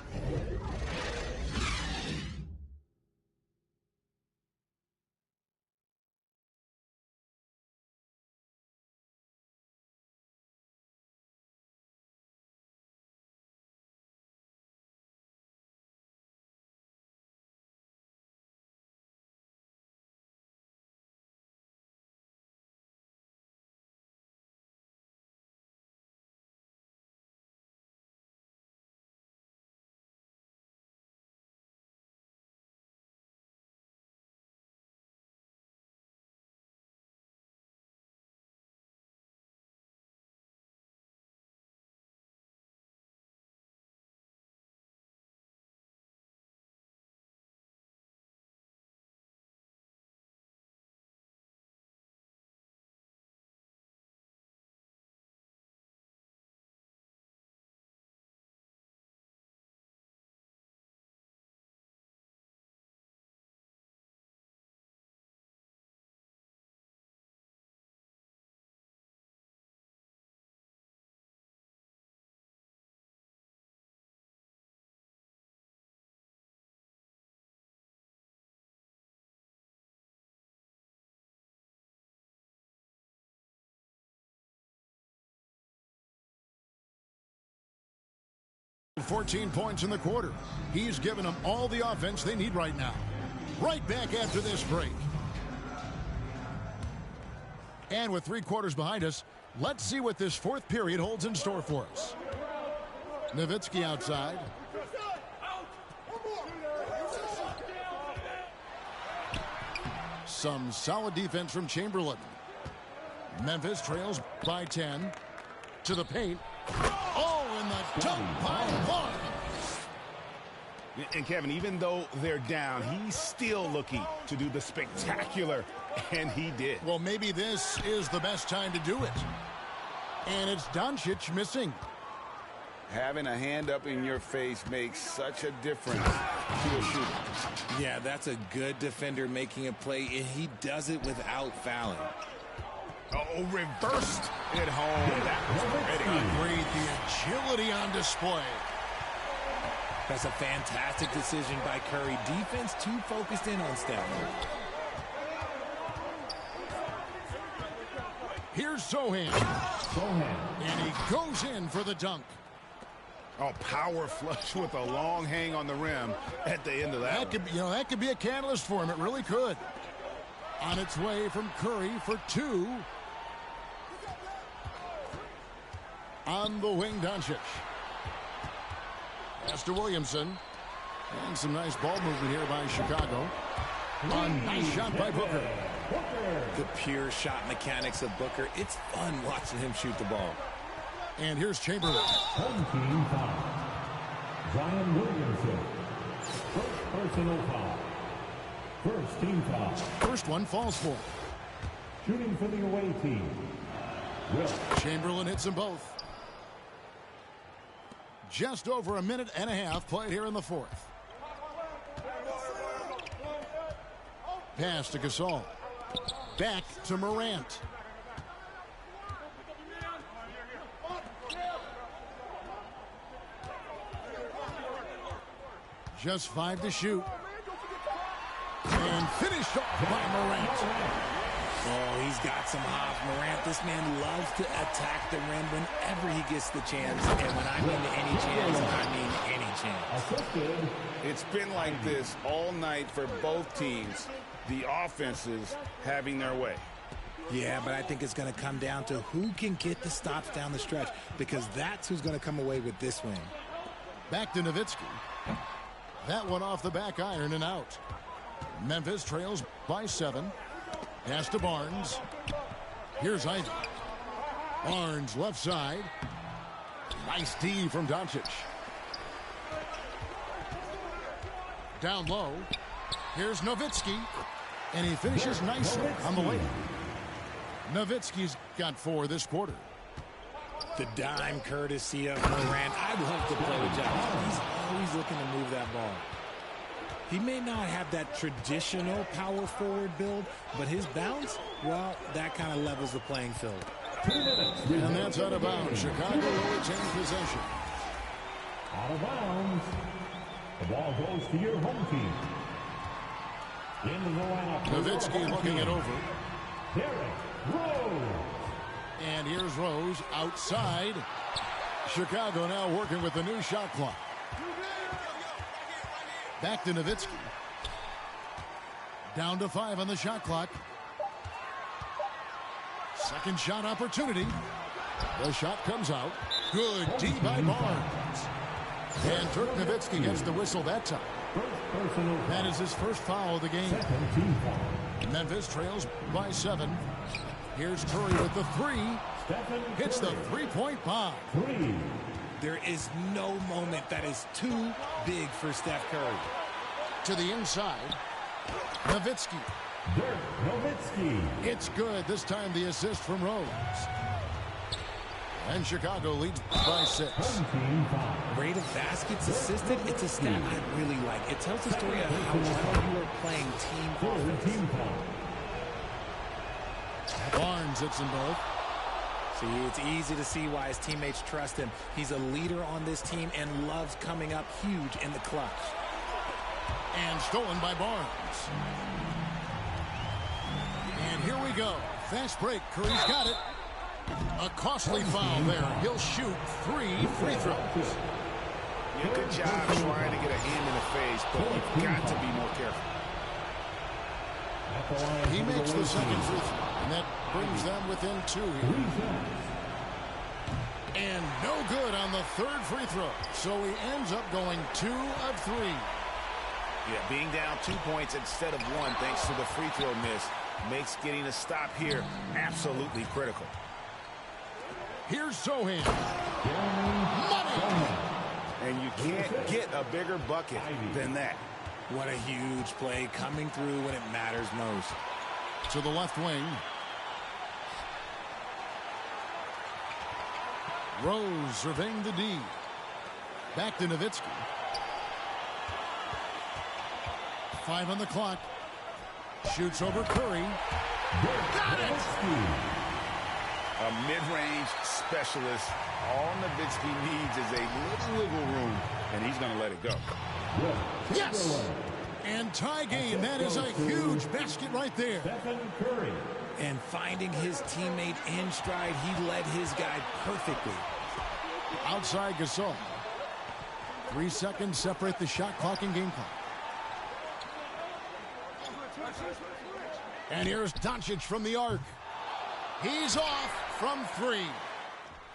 Speaker 7: $14 points in the quarter. He's given them all the offense they need right now. Right back after this break. And with 3 quarters behind us, let's see what this fourth period holds in store for us. Nowitzki outside. Some solid defense from Chamberlain. Memphis trails by 10. To the paint. Oh, and the dunk by one.
Speaker 9: And Kevin, even though they're down, he's still looking to do the spectacular, and he did.
Speaker 7: Well, maybe this is the best time to do it. And it's Doncic missing.
Speaker 9: Having a hand up in your face makes such a difference to a shooter.
Speaker 2: Yeah, that's a good defender making a play, and he does it without fouling.
Speaker 9: Oh, reversed at home. That was pretty.
Speaker 7: Great, the agility on display.
Speaker 2: That's a fantastic decision by Curry. Defense too focused in on Steph.
Speaker 7: Here's Sohan. And he goes in for the dunk.
Speaker 9: Oh, power flush with a long hang on the rim at the end of that.
Speaker 7: That could be a catalyst for him. It really could. On its way from Curry for 2. On the wing, Doncic. Pass to Williamson. And some nice ball movement here by Chicago. A nice shot by Booker.
Speaker 2: The pure shot mechanics of Booker. It's fun watching him shoot the ball.
Speaker 7: And here's Chamberlain.
Speaker 4: Home team foul. Zion Williamson. First personal foul. First team foul.
Speaker 7: First one falls for.
Speaker 4: Shooting for the away team.
Speaker 7: Chamberlain hits them both. Just over a minute and a half played here in the fourth. Pass to Gasol. Back to Morant. Just 5 to shoot. And finished off by Morant.
Speaker 2: Oh, he's got some hops. Morant, this man loves to attack the rim whenever he gets the chance. And when I mean any chance, I mean any chance.
Speaker 9: It's been like this all night for both teams. The offenses having their way.
Speaker 2: Yeah, but I think it's going to come down to who can get the stops down the stretch, because that's who's going to come away with this win.
Speaker 7: Back to Nowitzki. That one off the back iron and out. Memphis trails by 7. Pass to Barnes. Here's Ivy. Barnes left side. Nice D from Doncic. Down low. Here's Nowitzki. And he finishes nicely on the way. Nowitzki's got 4 this quarter.
Speaker 2: The dime courtesy of Morant. I love to play with Josh. He's always looking to move that ball. He may not have that traditional power forward build, but his bounce, well, that kind of levels the playing field.
Speaker 7: And that's out of bounds. Chicago will retain possession.
Speaker 4: Out of bounds. The ball goes to your home team. In the lineup.
Speaker 7: Nowitzki looking it over.
Speaker 4: Derrick Rose.
Speaker 7: And here's Rose outside. Chicago now working with the new shot clock. Back to Nowitzki. Down to 5 on the shot clock. Second shot opportunity. The shot comes out. Good D by Barnes. And Dirk Nowitzki gets the whistle that time. That is his first foul of the game. Memphis trails by 7. Here's Curry with the 3. Hits the three-point bomb.
Speaker 2: There is no moment that is too big for Steph Curry.
Speaker 7: To the inside. Nowitzki.
Speaker 4: Dirk Nowitzki.
Speaker 7: It's good. This time the assist from Rose. And Chicago leads by 6.
Speaker 2: Rate of baskets assisted, it's a stat I really like. It tells the story of how well you are playing team offense.
Speaker 7: Barnes hits them both.
Speaker 2: See, it's easy to see why his teammates trust him. He's a leader on this team and loves coming up huge in the clutch.
Speaker 7: And stolen by Barnes. And here we go. Fast break. Curry's got it. A costly foul there. He'll shoot 3 free throws.
Speaker 9: Yeah, good job trying to get a hand in the face, but you've got to be more careful.
Speaker 7: He makes the second free throw, and that brings them within 2 here. And no good on the third free throw. So he ends up going 2 of 3.
Speaker 9: Yeah, being down 2 points instead of 1 thanks to the free throw miss makes getting a stop here absolutely critical.
Speaker 7: Here's Sohan. Money!
Speaker 9: And you can't get a bigger bucket than that.
Speaker 2: What a huge play coming through when it matters most.
Speaker 7: To the left wing. Rose surveying the D. Back to Nowitzki. 5 on the clock. Shoots over Curry. Got it!
Speaker 9: A mid-range specialist. All Nowitzki needs is a little wiggle room, and he's going to let it go.
Speaker 7: Yes! And tie game. That is a huge basket right there.
Speaker 2: And finding his teammate in stride, he led his guy perfectly.
Speaker 7: Outside Gasol. 3 seconds separate the shot clock and game clock. And here's Doncic from the arc. He's off from 3.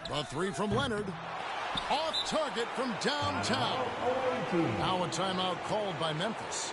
Speaker 7: The 3 from Leonard. Off target from downtown. Now a timeout called by Memphis.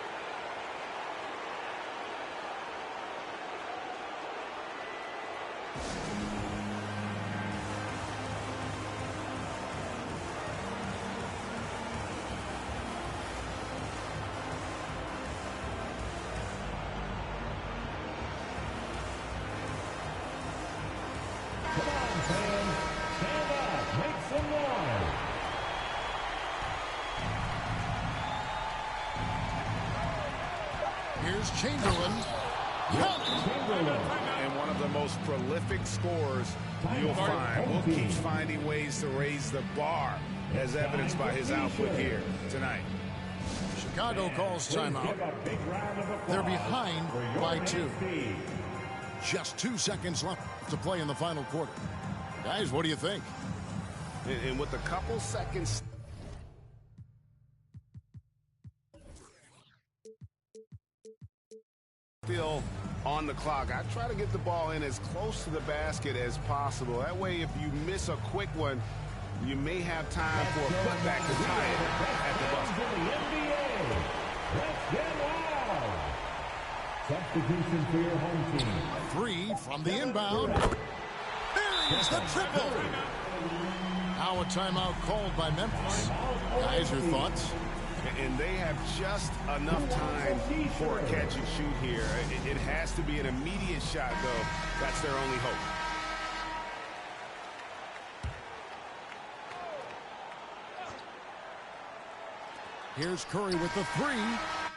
Speaker 7: Here's Chamberlain.
Speaker 9: And one of the most prolific scorers you'll find. Will keeps finding ways to raise the bar, as evidenced by his output here tonight.
Speaker 7: Chicago calls timeout. They're behind by 2. Just 2 seconds left to play in the final quarter. Guys, what do you think?
Speaker 9: And with a couple seconds still on the clock, I try to get the ball in as close to the basket as possible. That way, if you miss a quick one, you may have time for a putback to tie it at the buzzer.
Speaker 4: Let's get loud. Substitution for your home team.
Speaker 7: 3 from the inbound. There is the triple. Now a timeout called by Memphis. Guys, your thoughts?
Speaker 9: And they have just enough time for a catch and shoot here. It has to be an immediate shot, though. That's their only hope.
Speaker 7: Here's Curry with the 3.